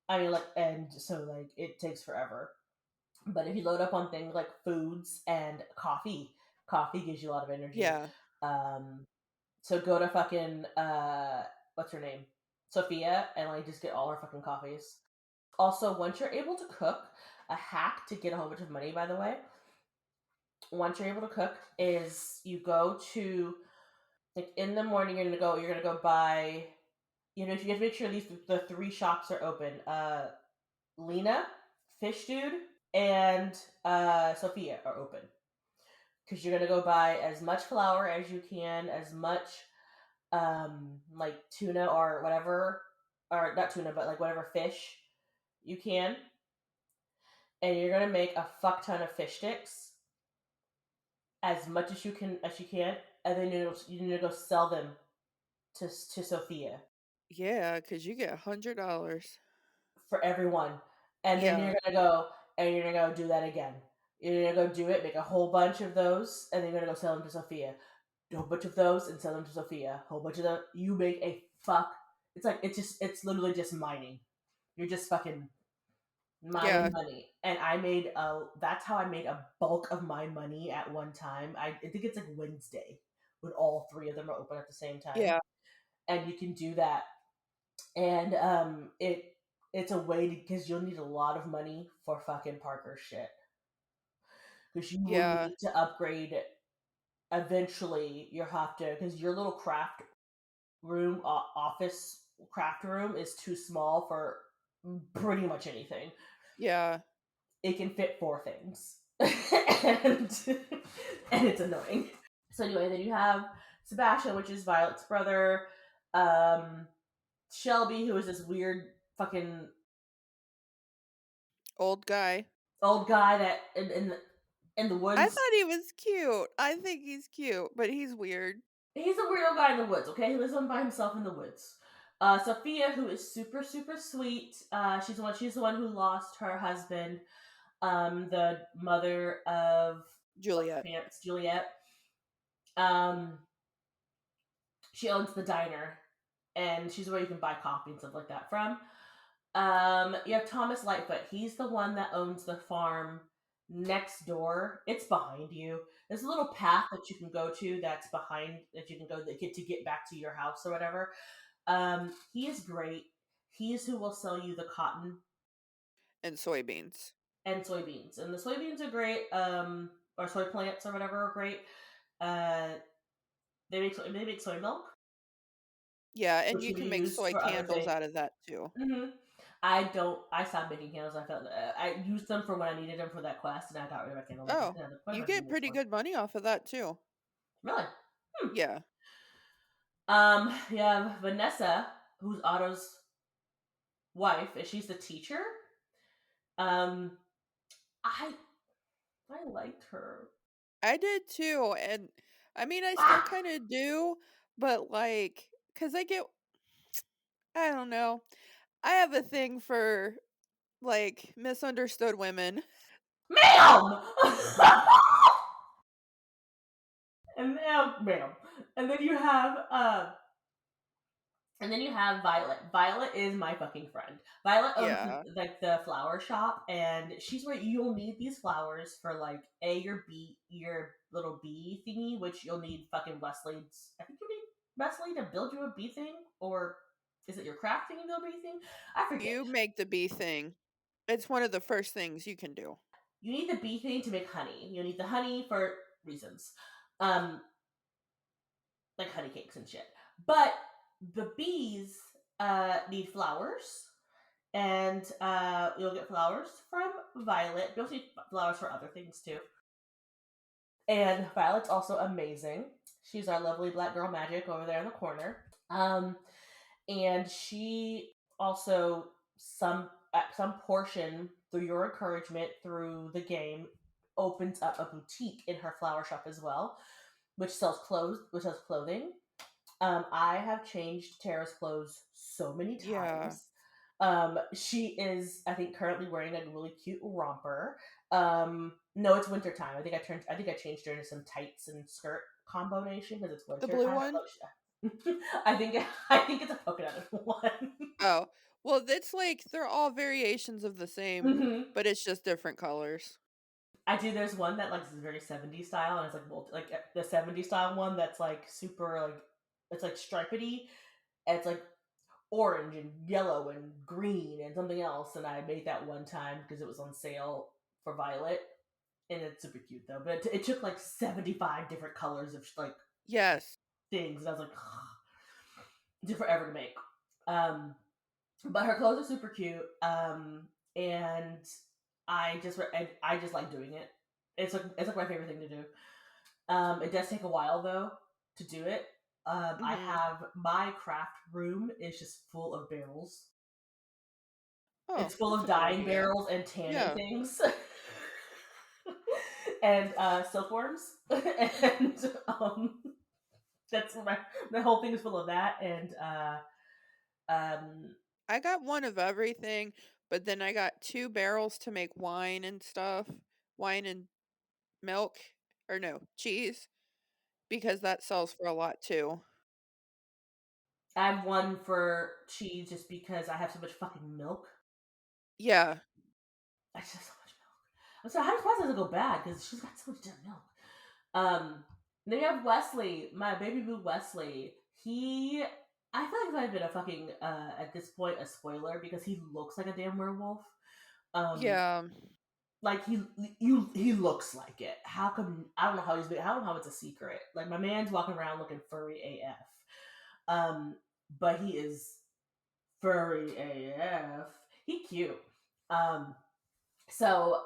I mean, like, and so like it takes forever. But if you load up on things like foods and coffee, coffee gives you a lot of energy. Yeah. Um, so go to fucking what's her name? Sophia and like just get all her fucking coffees. Also, once you're able to cook, a hack to get a whole bunch of money, by the way, once you're able to cook is you go to like in the morning you're gonna go buy you have to make sure the three shops are open. Lena, Fish Dude, and Sophia are open. Because you're gonna go buy as much flour as you can, as much like tuna or whatever, or not tuna, but like whatever fish you can, and you're gonna make a fuck ton of fish sticks, as much as you can, and then you need to go sell them to Sophia Yeah, because you get $100. for everyone, and then Yeah. you're gonna go do that again. You're gonna go do it, make a whole bunch of those, and then you're gonna go sell them to Sophia. Do a whole bunch of those and sell them to Sophia. A whole bunch of them. You make a fuck. It's literally just mining. You're just fucking mining Yeah. money. And that's how I made a bulk of my money at one time. I think it's like Wednesday when all three of them are open at the same time. Yeah. And you can do that. And it's a way to because you'll need a lot of money for fucking Parker shit. Because you will Yeah. need to upgrade eventually you'll have to because your little craft room, office craft room, is too small for pretty much anything. Yeah. It can fit 4 things, and and it's annoying. So anyway, then you have Sebastian, which is Violet's brother. Um, Shelby, who is this weird fucking Old guy. old guy that in the I woods. thought he was cute. I think he's cute, but he's weird. He's a weirdo guy in the woods. Okay, he lives on by himself in the woods. Sophia, who is super super sweet. She's the one. She's the one who lost her husband. The mother of what's her Juliet. pants, Juliet. Um, she owns the diner, and she's where you can buy coffee and stuff like that from. You have Thomas Lightfoot. He's the one that owns the farm next door. It's behind you. There's a little path that you can go to that's behind that you can go that get back to your house or whatever. He is great. He's who will sell you the cotton And soybeans. and soybeans, and the soybeans are great. Or soy plants or whatever are great. Uh, they make soy milk, Yeah, and which you can be can make used soy for other candles things. out of that too. I don't. I stopped making candles. I felt I used them for when I needed them for that quest, and I got rid of my candles. Like, Oh, yeah, what am you I doing get this pretty for? good money off of that too. Really? Hmm. Yeah. You have Vanessa, who's Otto's wife, and she's the teacher. Um, I I liked her. I did too, and I mean, I still Ah, kinda do, but, like, cause I don't know. I have a thing for, like, misunderstood women. ma'am. Ma'am. And then you have And then you have Violet. Violet is my fucking friend. Violet owns Yeah. like the flower shop, and she's where you'll need these flowers for like your little bee thingy, which you'll need fucking Wesley's. I think you need Wesley to build you a bee thing, or is it your craft thing to build a bee thing? I forget. You make the bee thing. It's one of the first things you can do. You need the bee thing to make honey. You need the honey for reasons. Um, like honey cakes and shit. But the bees need flowers, and you'll get flowers from Violet. You also need flowers for other things too. And Violet's also amazing. She's our lovely black girl magic over there in the corner. And she also some at some portion through your encouragement through the game opens up a boutique in her flower shop as well, which sells clothing. I have changed Tara's clothes so many Yeah. times. She is, I think, currently wearing a really cute romper. No, it's winter time. I think I changed her into some tights and skirt combination because it's The winter. blue I don't one? know. I think it's a polka dotted one. Oh. Well, it's like they're all variations of the same, hmm but it's just different colors. I do. There's one that like is very 70s style, and it's like the 70s style one that's like super like it's like stripedy. And it's like orange and yellow and green and something else. And I made that one time because it was on sale for Violet, and it's super cute though. But it took like 75 different colors of like Yes. things, and I was like, it took forever to make. Um, but her clothes are super cute, and I just like doing it. It's like my favorite thing to do. It does take a while though to do it. I Mhm. have my craft room is just full of barrels. It's Oh, full that's of a good dyeing idea. barrels and tanning Yeah. things. And silkworms. And that's my whole thing is full of that. And um, I got one of everything, but then I got 2 barrels to make wine and stuff. Wine and milk, or no, cheese, because that sells for a lot too. I have one for cheese just because I have so much fucking milk. Yeah. I just have so much milk. I'm sorry, how does process doesn't go bad because she's got so much damn milk. Um, then you have Wesley, my baby boo Wesley. I feel like he might have been a fucking at this point a spoiler because he looks like a damn werewolf. Um, Yeah. like he looks like it. How come? I don't know how I don't know how it's a secret. Like my man's walking around looking furry AF. Um, but he is furry AF. He cute. Um, so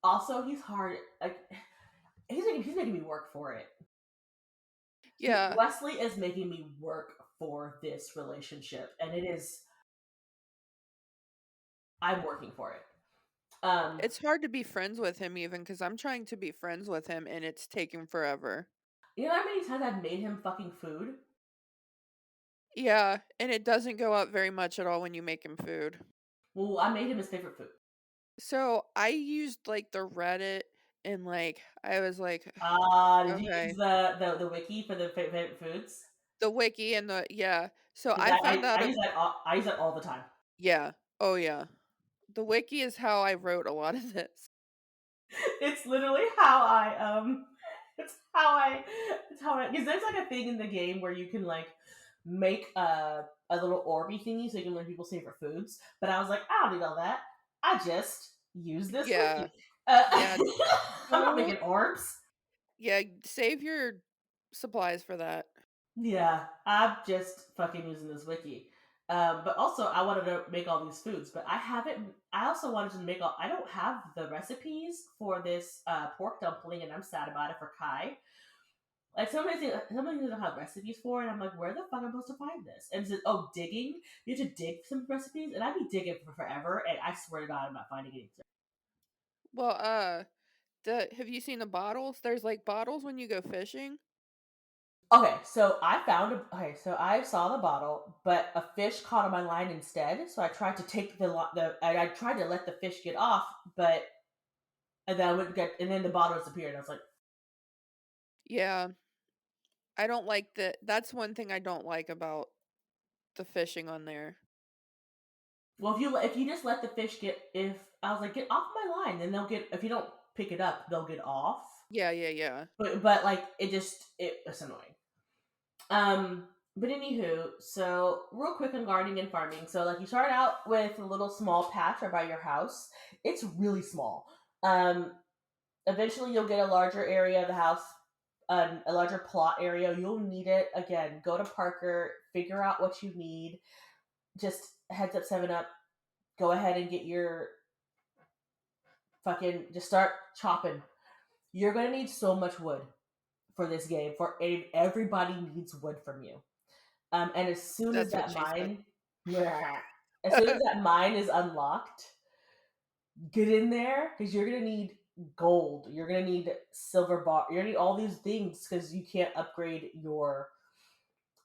also he's hard. Like he's making me work for it. Yeah, Wesley is making me work for this relationship, and it is. I'm working for it. Um, it's hard to be friends with him even because I'm trying to be friends with him and it's taking forever. you know how many times I've made him fucking food? Yeah, and it doesn't go up very much at all when you make him food. Well, I made him his favorite food. So I used like the Reddit and like I was like, Did you use okay, the wiki for the favorite foods? the wiki and the yeah. So Because I found I out use that I use that all the time. yeah. Oh yeah. The wiki is how I wrote a lot of this. It's literally how I it's how I because there's like a thing in the game where you can like make a little orby thingy so you can learn people's favorite foods. But I was like, I don't need all that. I just use this Yeah. wiki. Yeah. I'm not Don't making orbs. yeah, save your supplies for that. Yeah, I'm just fucking using this wiki. But also, I wanted to make all these foods, but I haven't. I also wanted to make all. I don't have the recipes for this pork dumpling, and I'm sad about it for Kai. Like some of things don't have recipes for, and I'm like, where the fuck am I supposed to find this? And it says, oh, digging. You have to dig some recipes, and I'd be digging for forever, and I swear to God, I'm not finding it. Well, the have you seen the bottles? There's like bottles when you go fishing. Okay, so I found a. Okay, so I saw the bottle, but a fish caught on my line instead. So I tried to take I tried to let the fish get off, but and then I would get, and then the bottle disappeared. And I was like, Yeah. I don't like that's one thing I don't like about the fishing on there. well, if you just let the fish get, if I was like, get off my line, then they'll get. If you don't pick it up, they'll get off. Yeah, yeah, yeah. But like it's annoying. But anywho, so real quick on gardening and farming. So like you start out with a little small patch right by your house. It's really small. Um, Eventually you'll get a larger area of the house, a larger plot area. You'll need it again. Go to Parker, figure out what you need. Just heads up, 7 Up. Go ahead and get your fucking. Just start chopping. You're gonna need so much wood for this game. Everybody needs wood from you. And as soon as That's what that she said. mine, as soon as that mine is unlocked, get in there because you're gonna need gold. You're gonna need silver bar. You're gonna need all these things because you can't upgrade your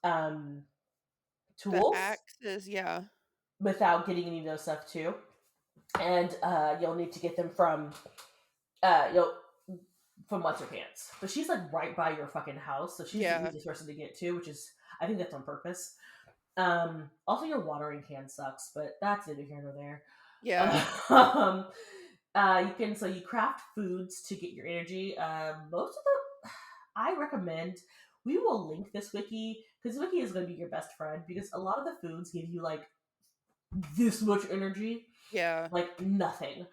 um, The tools axes, yeah. without getting any of those stuff too. And you'll need to get them from you'll from what's her pants. But she's like right by your fucking house, so she's the Yeah. easiest person to get to, which is I think that's on purpose. Also, your watering can sucks, but that's neither here nor there. Yeah. Um, you can so you craft foods to get your energy. Most of the I recommend we will link this wiki because wiki is going to be your best friend because a lot of the foods give you like this much energy, Yeah. like nothing.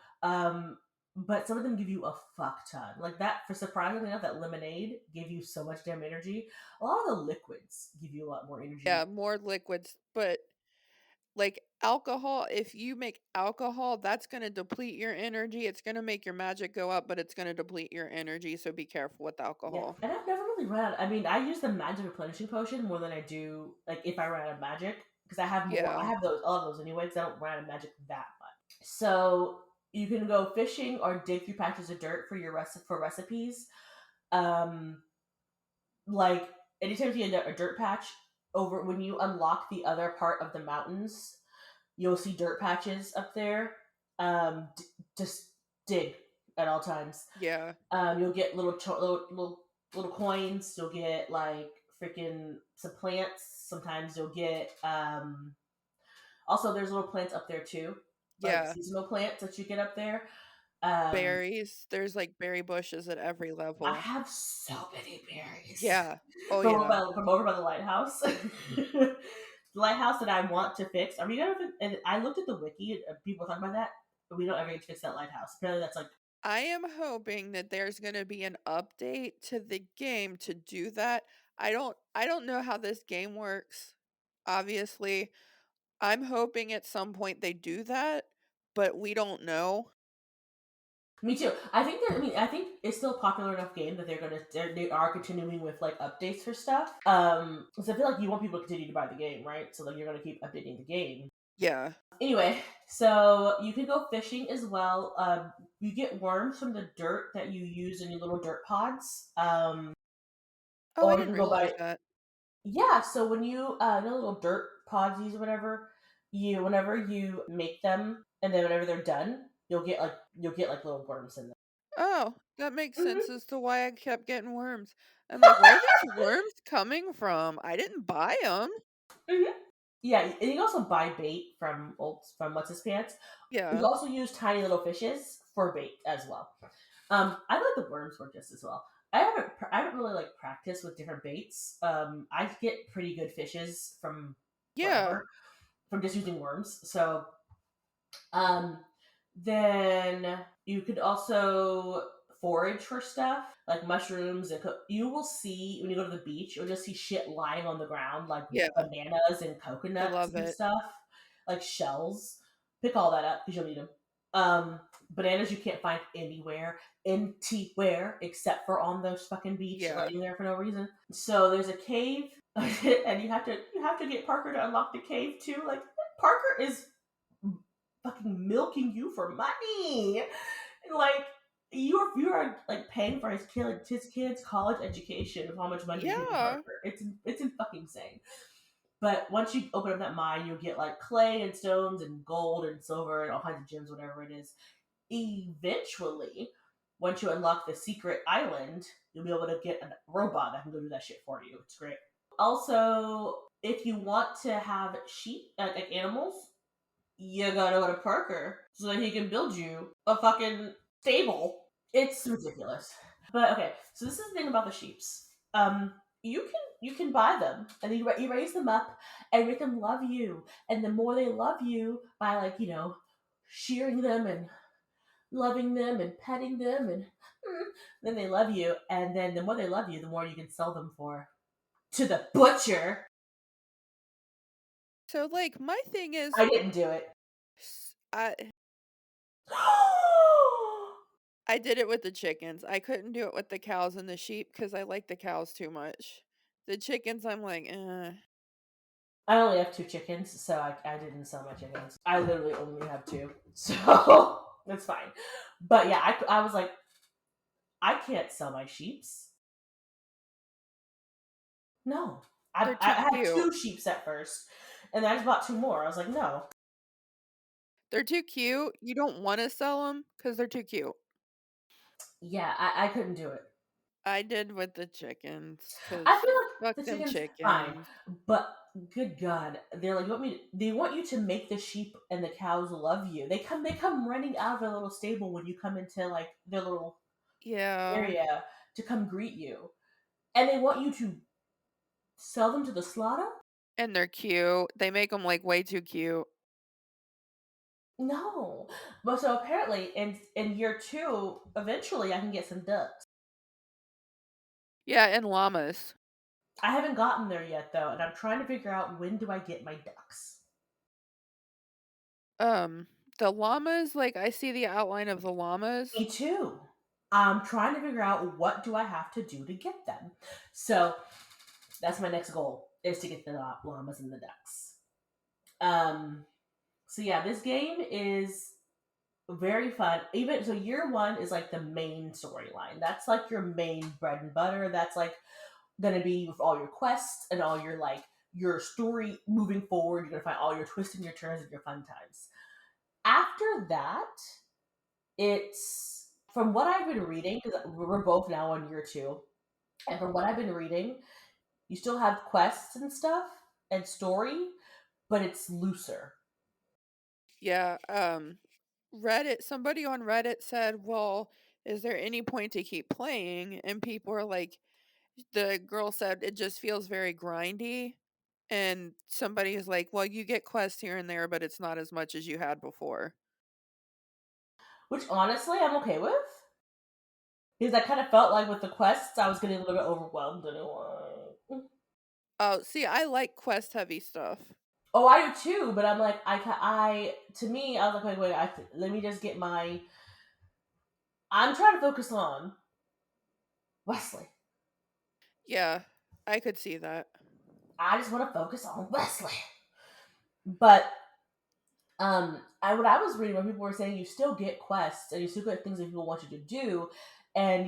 But some of them give you a fuck ton. Like that, for surprisingly enough, that lemonade gave you so much damn energy. A lot of the liquids give you a lot more energy. Yeah, more liquids, but like alcohol, if you make alcohol, that's gonna deplete your energy. It's gonna make your magic go up, but it's gonna deplete your energy, so be careful with Yeah, alcohol. and I've never really run out. I mean, I use the magic replenishing potion more than I do like if I run out of magic because I have more. I Yeah. have those all of those anyway because I don't run out of magic that much. So you can go fishing or dig through patches of dirt for for recipes. Um, like anytime you get a dirt patch over when you unlock the other part of the mountains, you'll see dirt patches up there. Just dig at all times. Yeah. You'll get little coins. You'll get like freaking some plants. Sometimes you'll get also there's little plants up there too, like Yeah. seasonal plants that you get up there. Um, Berries, there's like berry bushes at every I level. have so many berries Yeah. Oh, yeah. from over by the lighthouse. The lighthouse that I want to fix. Are we gonna? And I looked at the wiki. And people talking about that, but we don't ever get to fix that lighthouse. Apparently, that's like I am hoping that there's gonna be an update to the game to do that. I don't know how this game works. Obviously, I'm hoping at some point they do that, but we don't know. Me too. I think that. I mean, I think it's still a popular enough game that they are continuing with like updates for stuff. Because I feel like you want people to continue to buy the game, right? So like you're gonna keep updating the game. Yeah. Anyway, so you can go fishing as well. You get worms from the dirt that you use in your little dirt pods. Oh, I Or you didn't can go realize buy. that. Yeah. So when you know, little dirt podsies or whatever, whenever you make them, and then whenever they're done, you'll get like little worms in them. Oh, that makes sense Hmm. as to why I kept getting worms. I'm like, "Where are these worms coming from? I didn't buy them." Hmm. Yeah, and you can also buy bait from what's his pants. You Yeah. can also use tiny little fishes for bait as well. I like the worms work just as well. I haven't really like practiced with different baits. I get pretty good fishes from Yeah. whatever from just using worms. So um, then you could also forage for stuff like mushrooms and you will see when you go to the beach, you'll just see shit lying on the ground like Yeah. bananas and I coconuts love and it. stuff, like shells. Pick all that up because you'll need them. Um, Bananas you can't find anywhere except for on those fucking beach Yeah. laying there for no reason. So there's a cave, and you have to get Parker to unlock the cave too. Like Parker is fucking milking you for money. Like you are like paying for his kid's college education of how much money you're giving Yeah. Parker. It's in fucking insane. But once you open up that mine, you'll get like clay and stones and gold and silver and all kinds of gems, whatever it is. Eventually, once you unlock the secret island, you'll be able to get a robot that can go do that shit for you. It's great. Also, if you want to have sheep, like animals, you gotta go to Parker so that he can build you a fucking stable. It's ridiculous. But okay, so this is the thing about the sheeps. You can buy them and then you raise them up and make them love you. And the more they love you by like shearing them and loving them and petting them and then they love you. And then the more they love you, the more you can sell them for to the butcher. So, like, my thing is, I didn't do it. I did it with the chickens. I couldn't do it with the cows and the sheep because I like the cows too much. The chickens, I'm like, eh. I only have two chickens, so I didn't sell my chickens. I literally only have two, so that's fine. But yeah, I was like, I can't sell my sheeps. No, They're I too had cute. two sheeps at first, and then I just bought two more. I was like, no, They're too cute. You don't wanna sell sell them because 'cause they're too cute. yeah, I couldn't do it. I did with the chickens I because feel like fuck the them chickens fine, chickens. but good God, they're like, they want you to make the sheep and the cows love you. They come running out of their little stable when you come into like their little Yeah, area to come greet you, and they want you to sell them to the slaughter. and they're cute. They make them like, way too cute. No, but so apparently in year two, eventually I can get some ducks. Yeah, and llamas. I haven't gotten there yet though, and I'm trying to figure out when do I get my ducks. Um, the llamas, like, I see the outline of the llamas. Me too. I'm trying to figure out what do I have to do to get them. So that's my next goal is to get the llamas and the ducks. Um, so yeah, this game is very fun. Even so, year one is like the main storyline. That's like your main bread and butter. That's like gonna be with all your quests and all your like your story moving forward. You're gonna find all your twists and your turns and your fun times. After that, it's from what I've been reading because we're both now on year two, and from what I've been reading, you still have quests and stuff and story, but it's looser. Yeah, Reddit somebody on Reddit said, "Well, is there any point to keep playing?" And people are like, the girl said, "It just feels very grindy." And somebody is like, "Well, you get quests here and there, but it's not as much as you had before." Which honestly I'm okay with. Because I kind of felt like with the quests, I was getting a little bit overwhelmed anyway. Oh, see, I like quest heavy stuff. Oh, I do too, but I'm like, to me, I was like, wait, let me just get my. I'm trying to focus on Wesley. Yeah, I could see that. I just want to focus on Wesley. But what I was reading when people were saying you still get quests and you still get things that people want you to do, and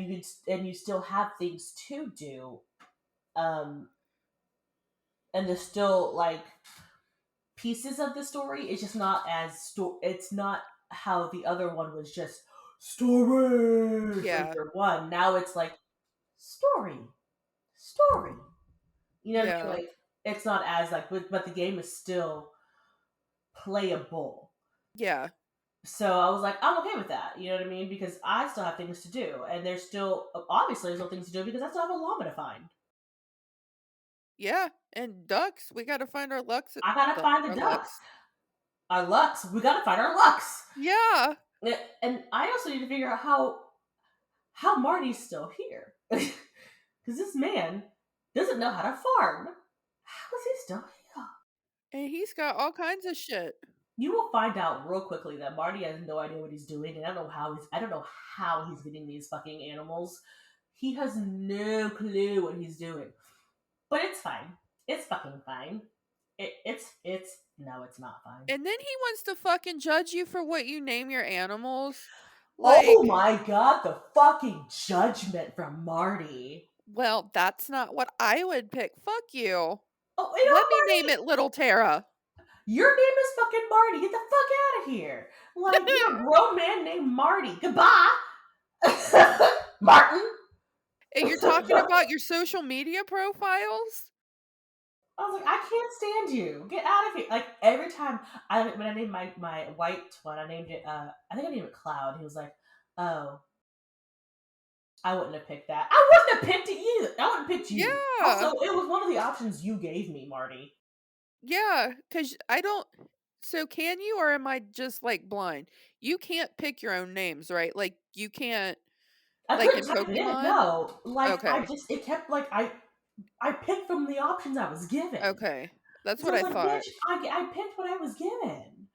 you still have things to do, um, and there's still like pieces of the story. It's just not as It's not how the other one was just story for Yeah, year one. Now it's like story, story. You know what I mean? yeah, Like it's not as like, but the game is still playable. yeah, So I was like, I'm okay with that. You know what I mean? Because I still have things to do, and there's still obviously there's no things to do because I still have a llama to find. yeah. And ducks, we gotta find our lucks. I gotta find the Our ducks. lucks. Our lucks. We gotta find our lucks. Yeah. And I also need to figure out how Marty's still here. Because this man doesn't know how to farm. How is he still here? And he's got all kinds of shit. You will find out real quickly that Marty has no idea what he's doing, and I don't know how he's getting these fucking animals. He has no clue what he's doing. But it's fine. It's fucking fine. It's no, it's not fine. And then he wants to fucking judge you for what you name your animals. Oh Like, my god, the fucking judgment from Marty. well, that's not what I would pick. Fuck you. Oh, you Let me know, name Marty, it Little Tara. your name is fucking Marty. Get the fuck out of here. Like, you're a grown man named Marty. Goodbye. Martin. And you're talking about your social media profiles? I was like, I can't stand you. Get out of here. Like every time when I named my white one, I named it I think I named it Cloud. He was like, oh, I wouldn't have picked that. I wouldn't have picked it either. I wouldn't have picked you. Also, Yeah. it was one of the options you gave me, Marty. Yeah, cause I don't so can you or am I just, like, blind? You can't pick your own names, right? Like, you can't I like couldn't in type it in. Pokemon? No, like Okay, it kept like I picked from the options I was given. okay. That's So what I was I like, thought. bitch, I picked what I was given.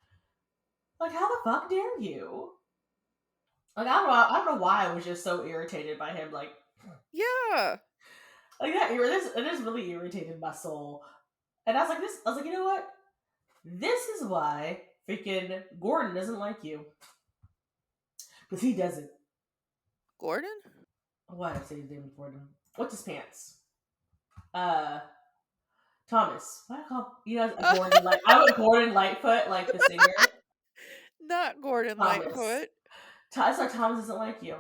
Like, how the fuck dare you? Like, I don't know why I was just so irritated by him. Yeah. Like that. It just really irritated my soul. And I was like, I was like, you know what? This is why freaking Gordon doesn't like you because he doesn't. Gordon? Why did I say his name Gordon? What's his pants? Uh, Thomas. Why do I call Gordon like I went Gordon Lightfoot like the singer. Not Gordon Thomas. Lightfoot. That's why Thomas doesn't like you.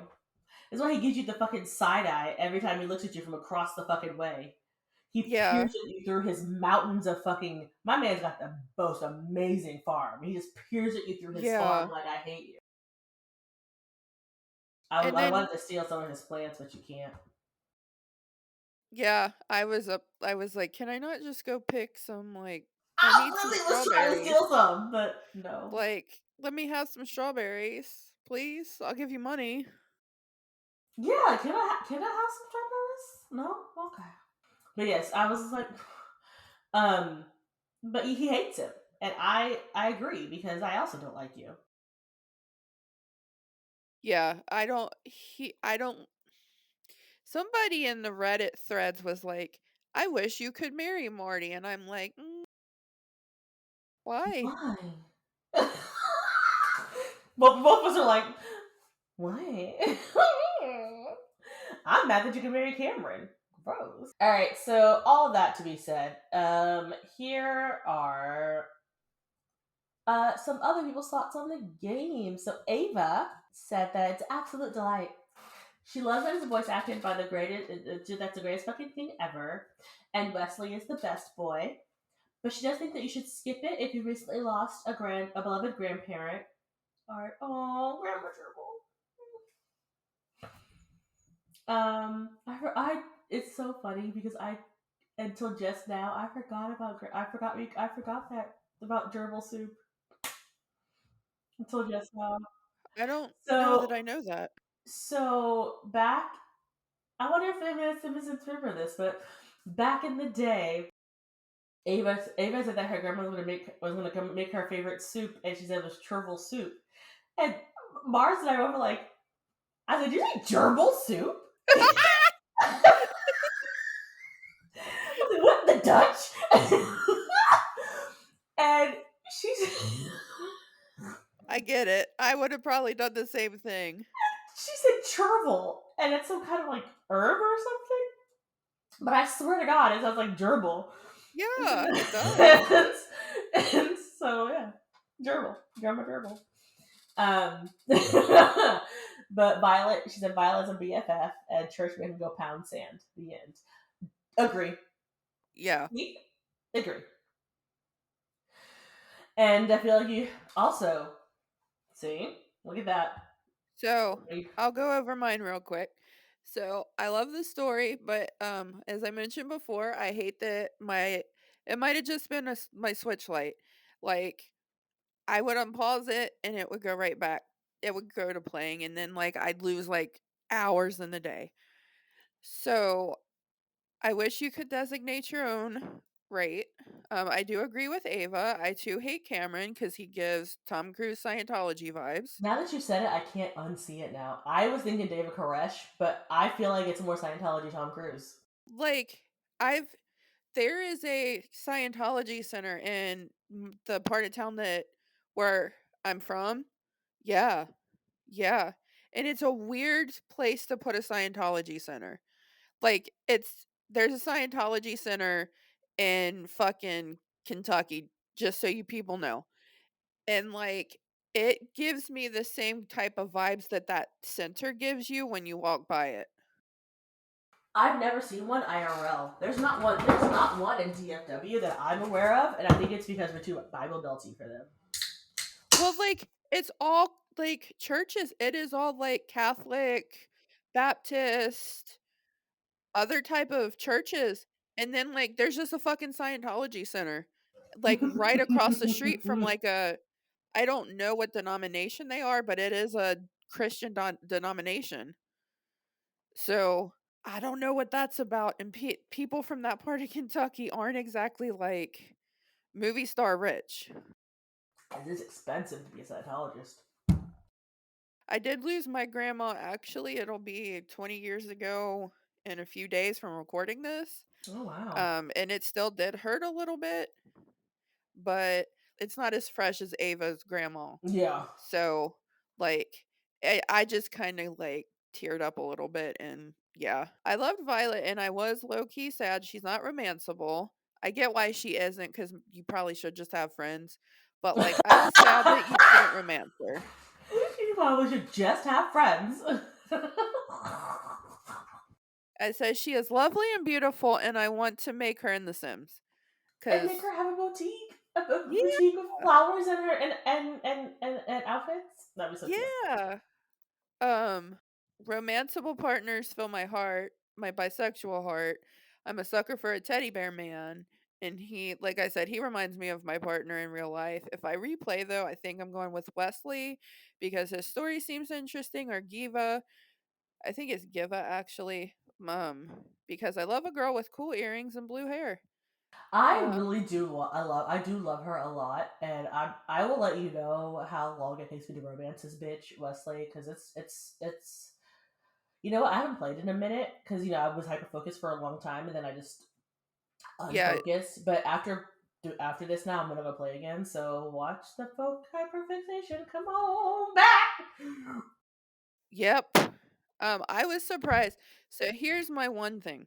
That's why he gives you the fucking side eye every time he looks at you from across the fucking way. He Yeah, peers at you through his mountains of fucking. My man's got the most amazing farm. He just peers at you through his farm yeah. like I hate you. And I then wanted to steal some of his plants, but you can't. yeah, I was like, "Can I not just go pick some, like I I need some literally was trying to strawberries. steal some, but no. Like, let me have some strawberries, please. I'll give you money." Yeah, can I have some strawberries? No, okay. But yes, I was just like, um, but he hates him, and I agree because I also don't like you. Yeah, I don't somebody in the Reddit threads was like, "I wish you could marry Marty," and I'm like, why?" Why? Both of us are like, why? I'm mad that you can marry Cameron. Gross. All right, so all of that to be said, here are some other people's thoughts on the game. So Ava said that it's absolute delight. She loves that it's voice acted by the greatest. That's the greatest fucking thing ever. And Wesley is the best boy. But she does think that you should skip it if you recently lost a beloved grandparent. Or oh, Grandma Gerbil. It's so funny because I until just now I forgot I forgot that about gerbil soup until just now. I don't know that So I know that. back, I wonder if the citizens remember this, but back in the day, Ava said that her grandma was gonna come make her favorite soup, and she said it was chervil soup. And Mars and I were like, I said, "Did you say gerbil soup?" I was like, "What the Dutch?" And she's I get it. I would have probably done the same thing. she said chervil, and it's some kind of like herb or something. But I swear to God, it sounds like gerbil. Yeah, it does. And so yeah, gerbil, grandma gerbil. Um, but Violet, she said Violet's a BFF, and Church made him go pound sand. The end. Agree. Yeah. Agree. And I feel like you also see. Look at that. So I'll go over mine real quick. So I love the story, but as I mentioned before, I hate that my it might have just been my Switch Lite. Like I would unpause it and it would go right back. It would go to playing, and then like I'd lose like hours in the day. So I wish you could designate your own rate. I do agree with Ava. I too hate Cameron because he gives Tom Cruise Scientology vibes. Now that you said it, I can't unsee it now. I was thinking David Koresh, but I feel like it's more Scientology Tom Cruise. Like I've there is a Scientology center in the part of town that where I'm from. Yeah. Yeah. And it's a weird place to put a Scientology center. Like there's a Scientology center in fucking Kentucky, just so you people know. And like it gives me the same type of vibes that that center gives you when you walk by it. I've never seen one IRL. There's not one. There's not one in DFW that I'm aware of, and I think it's because we're too Bible belty for them. Well, like it's all like churches. It is all like Catholic, Baptist, other type of churches. And then like there's just a fucking Scientology center like right across the street from like a I don't know what denomination they are, but it is a Christian denomination. So, I don't know what that's about, and people from that part of Kentucky aren't exactly, like, movie star rich. It is expensive to be a Scientologist. I did lose my grandma, actually, it'll be 20 years ago in a few days from recording this, Oh wow. and it still did hurt a little bit, but it's not as fresh as Ava's grandma. Yeah. So, like, I just kinda, like, teared up a little bit, and yeah. I loved Violet, and I was low-key sad she's not romanceable. I get why she isn't, not because you probably should just have friends, but, like, I was sad that you couldn't romance her. You probably should just have friends. I said, "She is lovely and beautiful, and I want to make her in The Sims." And make Cause her have a boutique. A yeah, boutique with flowers in her and outfits. That'd be so cute. yeah. Um, romanceable partners fill my heart, my bisexual heart. I'm a sucker for a teddy bear man, and he, like I said, he reminds me of my partner in real life. If I replay though, I think I'm going with Wesley because his story seems interesting, or Giva. I think it's Giva actually. Because I love a girl with cool earrings and blue hair. I Uh, really do. I do love her a lot, and I will let you know how long it takes me to romance this bitch Wesley, because it's you know what, I haven't played in a minute because I was hyper focused for a long time, and then I just yeah, unfocused. But after this now, I'm gonna go play again. So watch the folk hyperfixation. Come on back. yep. I was surprised. So here's my one thing.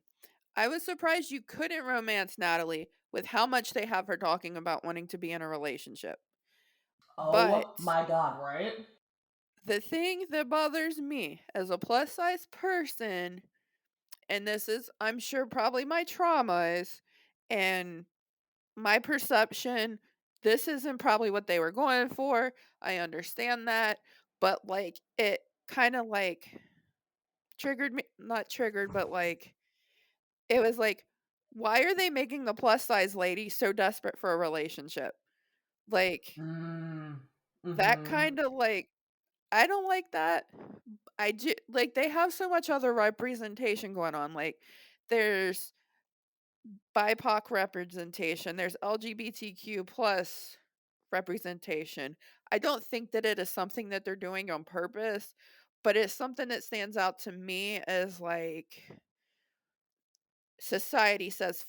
I was surprised you couldn't romance Natalie with how much they have her talking about wanting to be in a relationship. Oh But my god! Right? the thing that bothers me as a plus size person, and this is, I'm sure, probably my traumas and my perception, this isn't probably what they were going for. I understand that. But like, it kind of like triggered me, not triggered, but like, it was like, why are they making the plus size lady so desperate for a relationship? Like, Mm. that Mm-hmm. kinda, like I don't like that. Like, they have so much other representation going on, like, there's BIPOC representation, there's LGBTQ plus representation. I don't think that it is something that they're doing on purpose, but it's something that stands out to me as, like, society says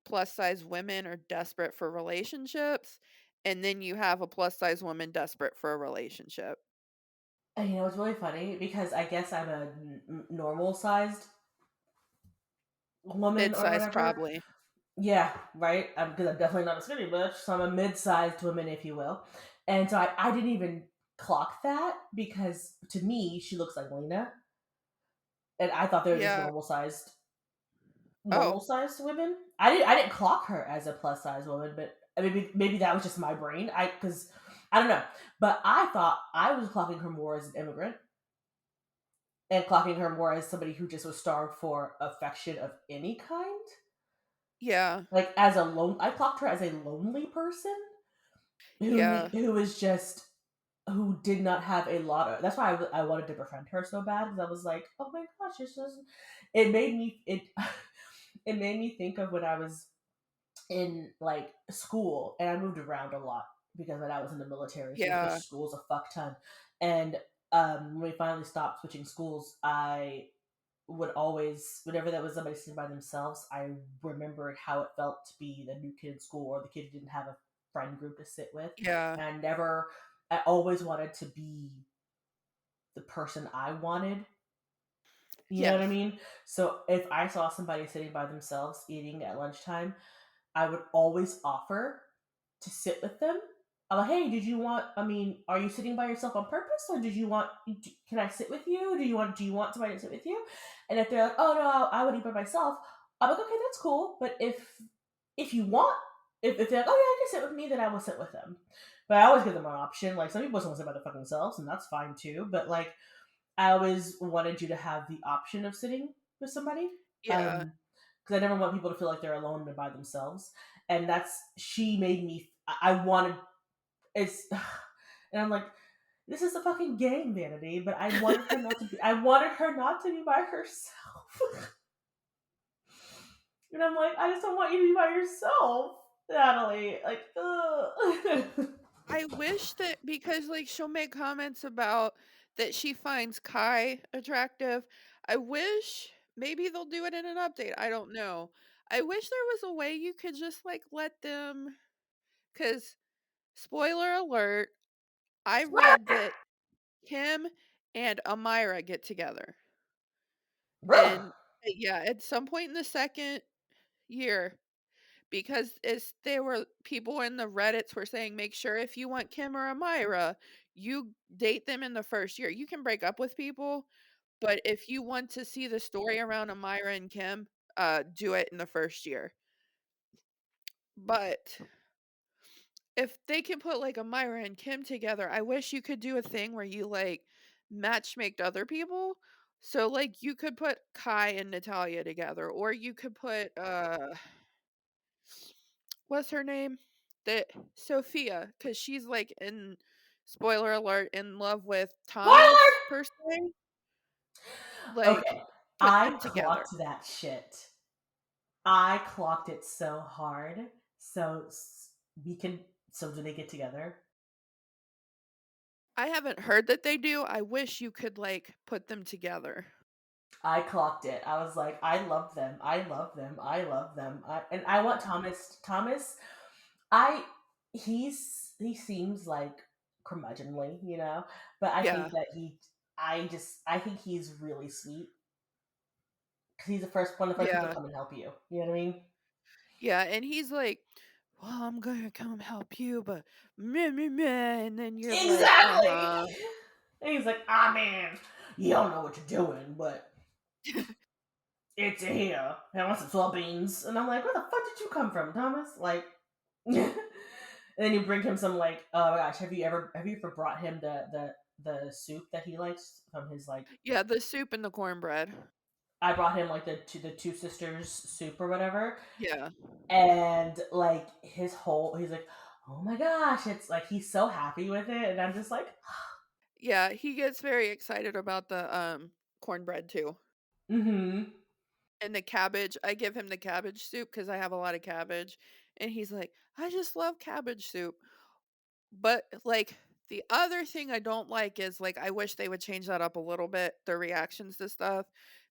plus size women are desperate for relationships, and then you have a plus size woman desperate for a relationship. And it's really funny because I guess I'm a normal sized woman or Mid-size whatever. probably. Yeah, right. Because I'm definitely not a skinny bitch, so I'm a mid-sized woman, if you will. And so I didn't even clock that because to me she looks like Lena, and I thought they were just Yeah. normal Oh, sized women. I didn't clock her as a plus size woman, but maybe that was just my brain. Because I don't know, but I thought I was clocking her more as an immigrant and clocking her more as somebody who just was starved for affection of any kind. yeah. Like as a I clocked her as a lonely person Yeah. who was just who did not have a lot of. That's why I wanted to befriend her so bad because I was like, oh my gosh, it's just. It made me it made me think of when I was in like school and I moved around a lot because when I was in the military, so we switched Yeah. schools a fuck ton. And when we finally stopped switching schools, I would always, whenever there was somebody sitting by themselves, I remembered how it felt to be the new kid in school or the kid who didn't have a friend group to sit with. Yeah. And I always wanted to be the person I wanted. You know what I Yes. mean? So if I saw somebody sitting by themselves eating at lunchtime, I would always offer to sit with them. I'm like, hey, did you want? I mean, are you sitting by yourself on purpose, or did you want? Can I sit with you? Do you want somebody to sit with you? And if they're like, oh no, I would eat by myself, I'm like, okay, that's cool. But if you want, if they're like, oh yeah, I can sit with me, then I will sit with them. But I always give them an option. Like some people just want to sit by their fucking selves, and that's fine too. But like I always wanted you to have the option of sitting with somebody. Yeah. Because I never want people to feel like they're alone and by themselves. And that's she made me. I wanted it's, and I'm like, this is a fucking game, Vanity. But I wanted her not to be. I wanted her not to be by herself. And I'm like, I just don't want you to be by yourself, Natalie. Like, ugh. I wish that because, like, she'll make comments about that she finds Kai attractive. I wish maybe they'll do it in an update, I don't know. I wish there was a way you could just, like, let them. Cause spoiler alert, I read that Kim and Amira get together, and yeah, at some point in the 2nd year, because it's there were people in the Reddits were saying, "Make sure if you want Kim or Amira, you date them in the 1st year. You can break up with people, but if you want to see the story around Amira and Kim, do it in the 1st year." But if they can put, like, Amira and Kim together, I wish you could do a thing where you, like, matchmake other people. So, like, you could put Kai and Natalia together, or you could put, what's her name? The Sophia, because she's, like, in spoiler alert, in love with Spoiler. Thomas, per se. Like, Okay, put I them together. clocked that shit. I clocked it so hard. So we can. So do they get together? I haven't heard that they do, I wish you could, like, put them together. I clocked it. I was like, I love them. I love them. I love them. And I want Thomas. Thomas, I he seems like curmudgeonly, but I think Yeah, that I think he's really sweet because he's one of the first people to yeah. come and help you. You know what I mean? Yeah, and he's like, "Well, I'm gonna come help you, but meh, meh, meh," and then you're like, Exactly. "Uh-huh." And he's like, ah man, you don't know what you're doing, but it's here. I want some soybeans. And I'm like, where the fuck did you come from, Thomas? Like, and then you bring him some like, oh my gosh, have you ever brought him the soup that he likes from his like? Yeah, the soup and the cornbread. I brought him like the two sisters soup or whatever, Yeah. and like he's like, oh my gosh, it's like he's so happy with it, and I'm just like, Yeah, he gets very excited about the, cornbread too. mm-hmm. And the cabbage, I give him the cabbage soup because I have a lot of cabbage, and he's like, "I just love cabbage soup." But, like, the other thing I don't like is, like, I wish they would change that up a little bit, their reactions to stuff,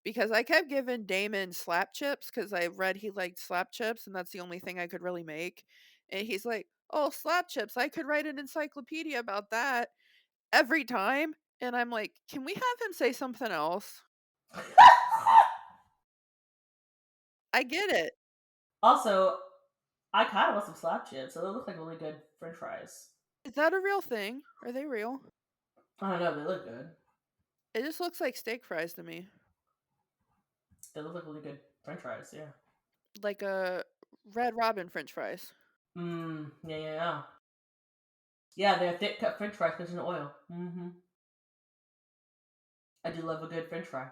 because I kept giving Damon slap chips because I read he liked slap chips, and that's the only thing I could really make, and he's like, "Oh, slap chips, I could write an encyclopedia about that," every time, and I'm like, "Can we have him say something else?" I get it. Also, I kind of want some slap chips. So they look like really good French fries. Is that a real thing? Are they real? I don't know. They look good. It just looks like steak fries to me, They look like really good French fries. Yeah. like a Red Robin french fries. Yeah, yeah, yeah. Yeah, they're thick cut French fries because in oil. I do love a good French fry.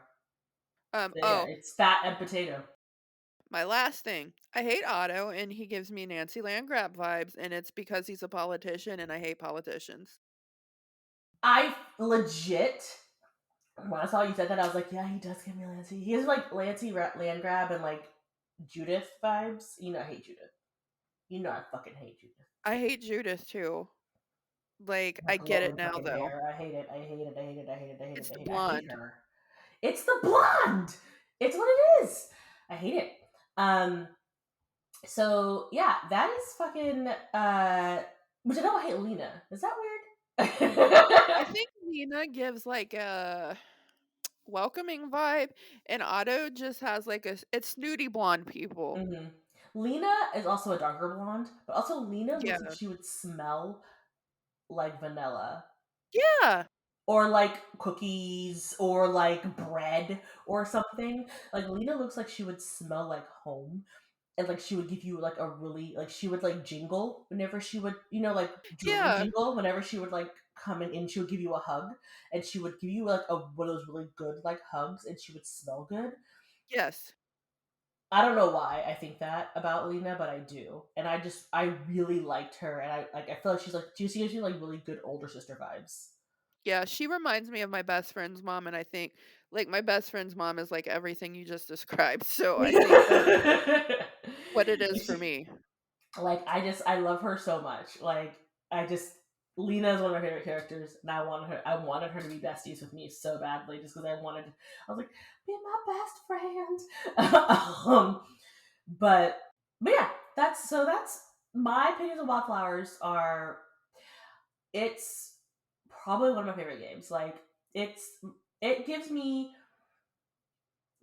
Yeah, Oh, it's fat and potato. my last thing. I hate Otto, and he gives me Nancy Landgraf vibes, and it's because he's a politician, and I hate politicians. I legit, when I saw you said that, I was like, yeah, he does give me Lancey. He has like Landgrab and like Judith vibes. You know, I hate Judith. You know, I fucking hate Judith. I hate Judith too. Like, Her I get it glowing now, fucking though. hair. I hate it. I hate it. I hate it. I hate it. I hate it. It's I the hate it. I hate blonde. her. It's the blonde. It's what it is. I hate it. Um. So yeah, that is fucking. Which I don't hate Lena. Is that I weird? think Lena gives, like, a welcoming vibe, and Otto just has, like, it's snooty blonde people. hmm Lena is also a darker blonde, but also Lena looks like Yeah. she would smell like vanilla Yeah. or like cookies or like bread or something. Like Lena looks like she would smell like home. And like she would give you like a really like she would like jingle whenever she would like jewelry Yeah. jingle whenever she would like come in and she would give you a hug and she would give you like one of those really good like hugs and she would smell good. Yes. I don't know why I think that about Lena, but I do, and I really liked her, and I feel like she gives you like really good older sister vibes. Yeah, she reminds me of my best friend's mom, and I think, like, my best friend's mom is like everything you just described, so I think that's what it is for me. Like I love her so much. Like I just Lena is one of my favorite characters, and I wanted her to be besties with me so badly, just because I was like, be my best friend. But yeah, that's my opinions on Wildflowers are it's probably one of my favorite games. Like it gives me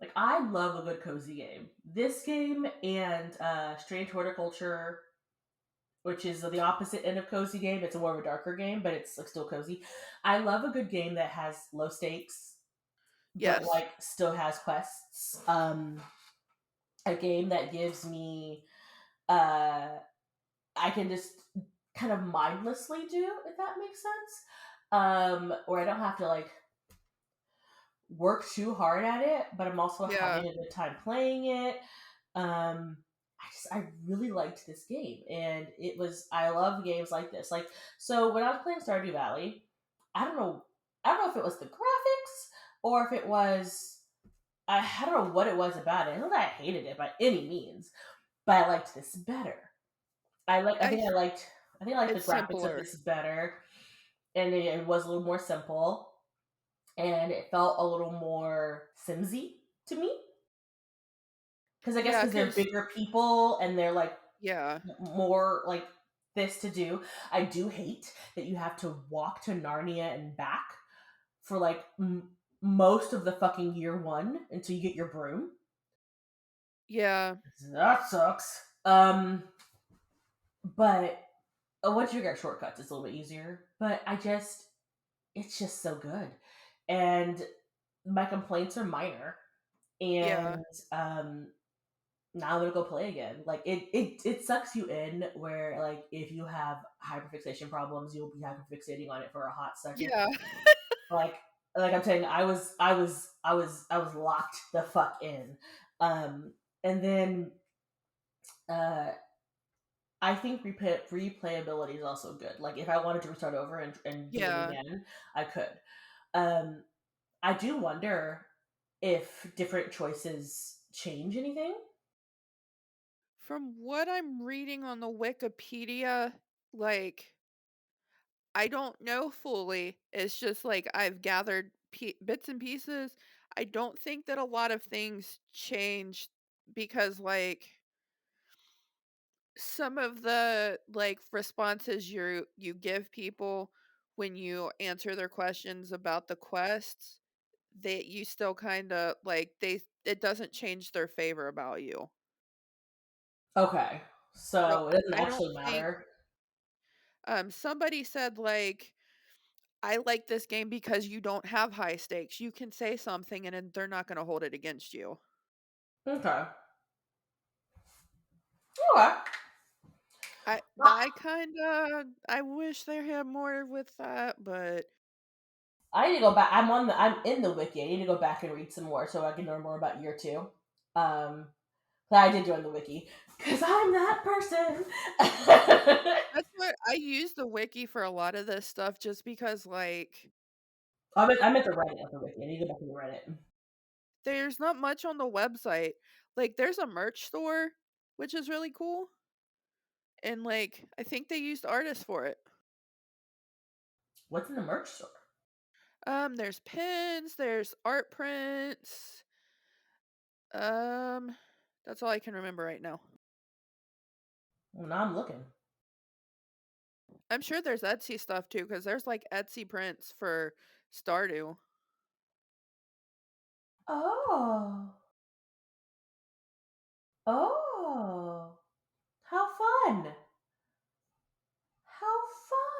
like I love a good cozy game. This game and Strange Horticulture, which is the opposite end of cozy game. It's a more of a darker game, but it's like still cozy. I love a good game that has low stakes, but Yes. like still has quests. A game that gives me uh I can just kind of mindlessly do, if that makes sense. Where I don't have to like work too hard at it, but I'm also Yeah. having a good time playing it. I really liked this game, and I love games like this. Like so, when I was playing Stardew Valley, I don't know if it was the graphics or if it was I don't know what it was about it. Not that I hated it by any means, but I liked this better. I I think I liked the It's graphics of simpler. this better, and it was a little more simple, and it felt a little more Simsy to me. Because I guess Yeah, because they're cause bigger people and they're like yeah. more like this to do. I do hate that you have to walk to Narnia and back for like most of the fucking year one until you get your broom. Yeah. That sucks. But once you get shortcuts, it's a little bit easier. But it's just so good, and my complaints are minor. Yeah. And now I'm gonna go play again. Like it sucks you in where like if you have hyperfixation problems, you'll be hyperfixating on it for a hot second. Yeah. Like I'm saying, I was locked the fuck in. And then uh I think replayability is also good. Like if I wanted to restart over and do it Yeah. again, I could. Um I do wonder if different choices change anything? From what I'm reading on the Wikipedia, like, I don't know fully. It's just like I've gathered bits and pieces. I don't think that a lot of things changed because, like, some of the like responses you give people when you answer their questions about the quests, that you still kind of like they it doesn't change their favor about you. Okay. So So it doesn't I don't actually think matter. somebody said like I like this game because you don't have high stakes. You can say something and then they're not going to hold it against you. Okay. Okay. I kind of I wish they had more with that, but I need to go back. I'm in the wiki. I need to go back and read some more so I can learn more about year two. Um, but I did join the wiki because I'm that person. that's what I use the wiki for a lot of this stuff just because like I meant the Reddit of the wiki. I need to go back to the Reddit. there's not much on the website. Like there's a merch store, which is really cool. And like I think they used artists for it. What's in the merch store? There's pins, there's art prints. Um that's all I can remember right now. Well, now I'm looking. I'm sure there's Etsy stuff too cuz there's like Etsy prints for Stardew. Oh, oh, how fun! How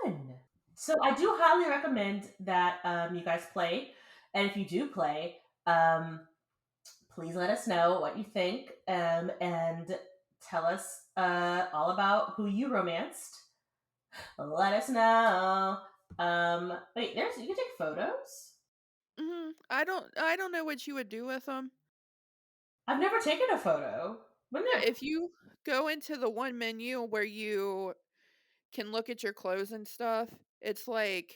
fun! So I do highly recommend that you guys play, and if you do play, please let us know what you think, and tell us all about who you romanced. Let us know. Wait, there's you can take photos. I don't know what you would do with them. I've never taken a photo. Wouldn't it? If you go into the one menu where you can look at your clothes and stuff, it's like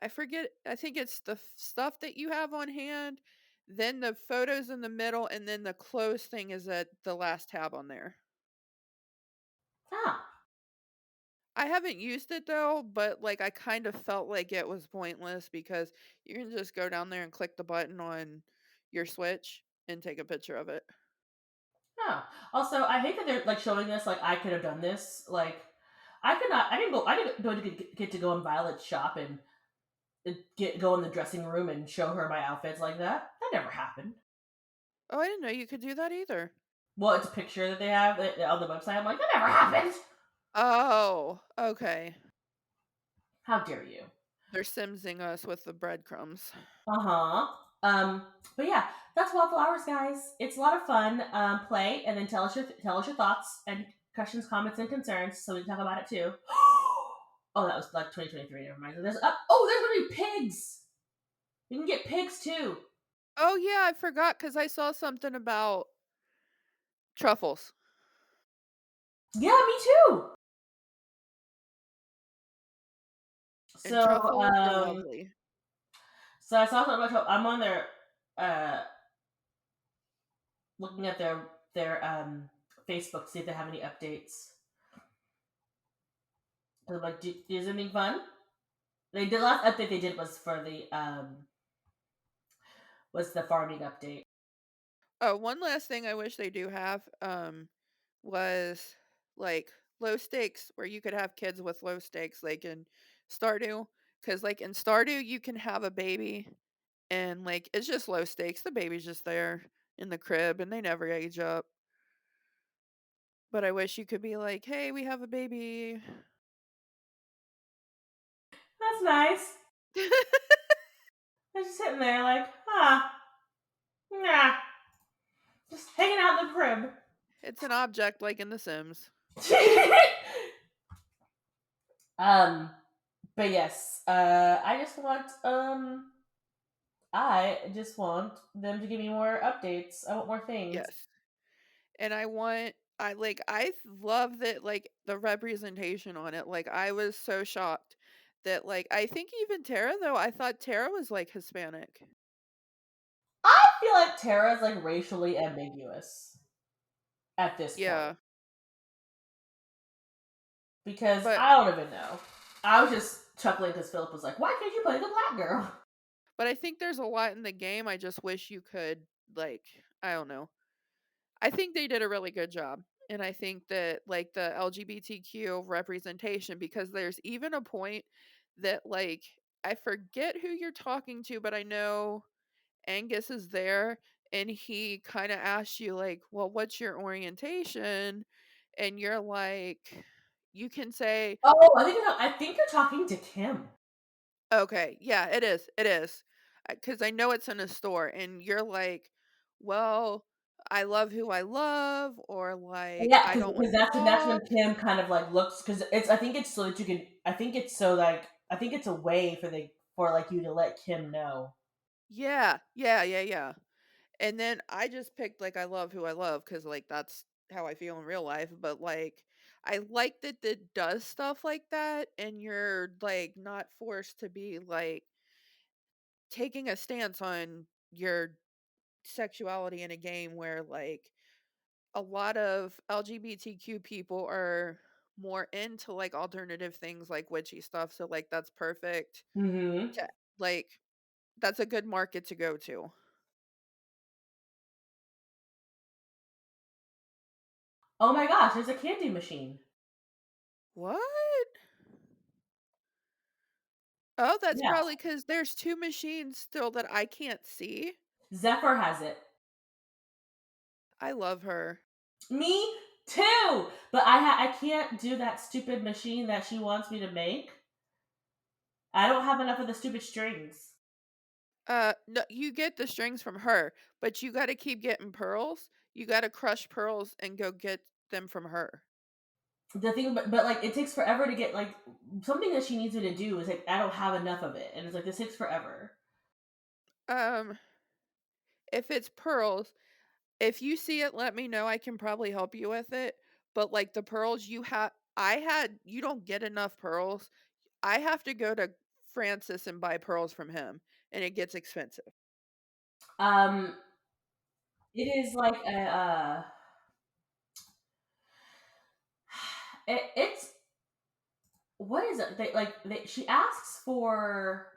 I forget, I think it's the stuff that you have on hand, then the photos in the middle, and then the clothes thing is at the last tab on there. Ah, I haven't used it though, but like I kind of felt like it was pointless because you can just go down there and click the button on your Switch and take a picture of it. oh. Also, I hate that they're like showing us like I could have done this. Like, I could not. I didn't go. I didn't go to get to go in Violet's shop and go in the dressing room and show her my outfits like that. That never happened. Oh, I didn't know you could do that either. Well, it's a picture that they have on the website. I'm like, that never happened. Oh, okay. How dare you? They're simsing us with the breadcrumbs. Uh huh. But yeah, that's Waffle Hours, guys. It's a lot of fun. Play and then tell us your thoughts and questions, comments, and concerns, so we can talk about it too. Oh, that was like 2023. Never mind. There's there's gonna be pigs. We can get pigs too. Oh yeah, I forgot because I saw something about truffles. Yeah, me too. And So truffles are lovely. so I saw something about. I'm on their uh looking at their Facebook to see if they have any updates. I'm like, is anything fun? The last update they did was for the was the farming update. Oh, one last thing I wish they do have was like low stakes where you could have kids with low stakes like in Stardew, cuz like in Stardew you can have a baby and like it's just low stakes. The baby's just there in the crib and they never age up. But I wish you could be like, "Hey, we have a baby." That's nice. They're just sitting there like, huh, nah, just hanging out in the crib. It's an object like in The Sims. um, but yes, I just want them to give me more updates. I want more things. Yes. And I love that like the representation on it. Like I was so shocked that like I think even Tara though I thought Tara was like Hispanic. I feel like Tara's like racially ambiguous at this point Yeah. because But I don't even know. I was just chuckling because Philip was like, "Why can't you play the black girl?" I think there's a lot in the game I just wish you could, like, I don't know. I think they did a really good job. And I think that, like, the LGBTQ representation, because there's even a point that, like, I forget who you're talking to, but I know Angus is there and he kind of asks you, like, well, what's your orientation? And you're like, you can say, Oh, I think you're talking to Kim. okay, yeah, it is. It is. Because I know it's in a store, and you're like, well, I love who I love, or like, Yeah, I don't want because to that's when talk. Kim kind of like looks because it's I think it's so that you can I think it's so like I think it's a way for like you to let Kim know. Yeah, yeah, yeah, yeah. And then I just picked, like, I love who I love because, like, that's how I feel in real life. But, like, I like that it does stuff like that, and you're, like, not forced to be, like, taking a stance on your sexuality in a game where, like, a lot of LGBTQ people are more into, like, alternative things like witchy stuff, so, like, that's perfect Hmm. to, like, that's a good market to go to. Oh my gosh, there's a candy machine. What? Oh, that's Yeah, probably because there's 2 machines still that I can't see. Zephyr has it. I love her. Me too, but I can't do that stupid machine that she wants me to make. I don't have enough of the stupid strings. No, you get the strings from her, but you gotta keep getting pearls. You gotta crush pearls and go get them from her. The thing, but like it takes forever to get like something that she needs me to do is like I don't have enough of it, and it's like this takes forever. Um, if it's pearls, if you see it, let me know, I can probably help you with it, but, like, the pearls you don't get enough pearls. I have to go to Francis and buy pearls from him, and it gets expensive. Um, it is like a it's what is it? She asks for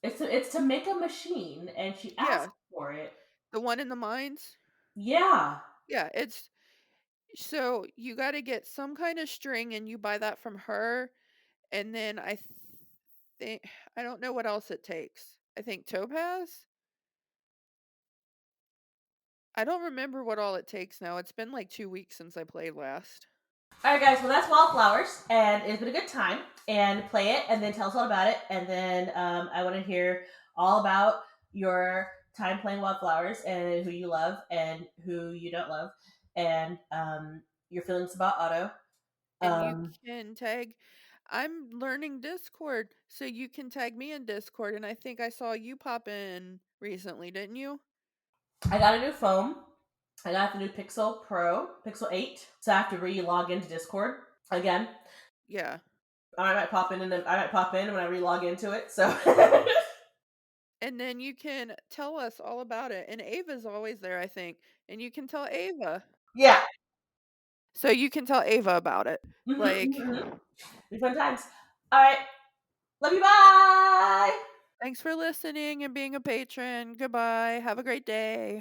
it's to make a machine, and she asks Yeah, for it. the one in the mines? Yeah. Yeah, it's so you gotta get some kinda string, and you buy that from her, and then think I don't know what else it takes. I think topaz? I don't remember what all it takes now, it's been, like, 2 weeks since I played last. All right, guys. Well, that's Wildflowers, and it's been a good time. And play it, and then tell us all about it. And then I want to hear all about your time playing Wildflowers and who you love and who you don't love, and your feelings about Otto. And you Um, can tag I'm learning Discord, so you can tag me in Discord, and I think I saw you pop in recently, didn't you? I got a new phone. I got the new Pixel Pro, Pixel 8. So I have to re-log into Discord again. Yeah. I might pop in, and then I might pop in when I re-log into it. So And then you can tell us all about it, and Ava's always there, I think, and you can tell Ava. yeah. So you can tell Ava about it. Mm-hmm, Like, mm-hmm. Be fun times. All right. Love you. Bye. thanks for listening and being a patron. Goodbye. Have a great day.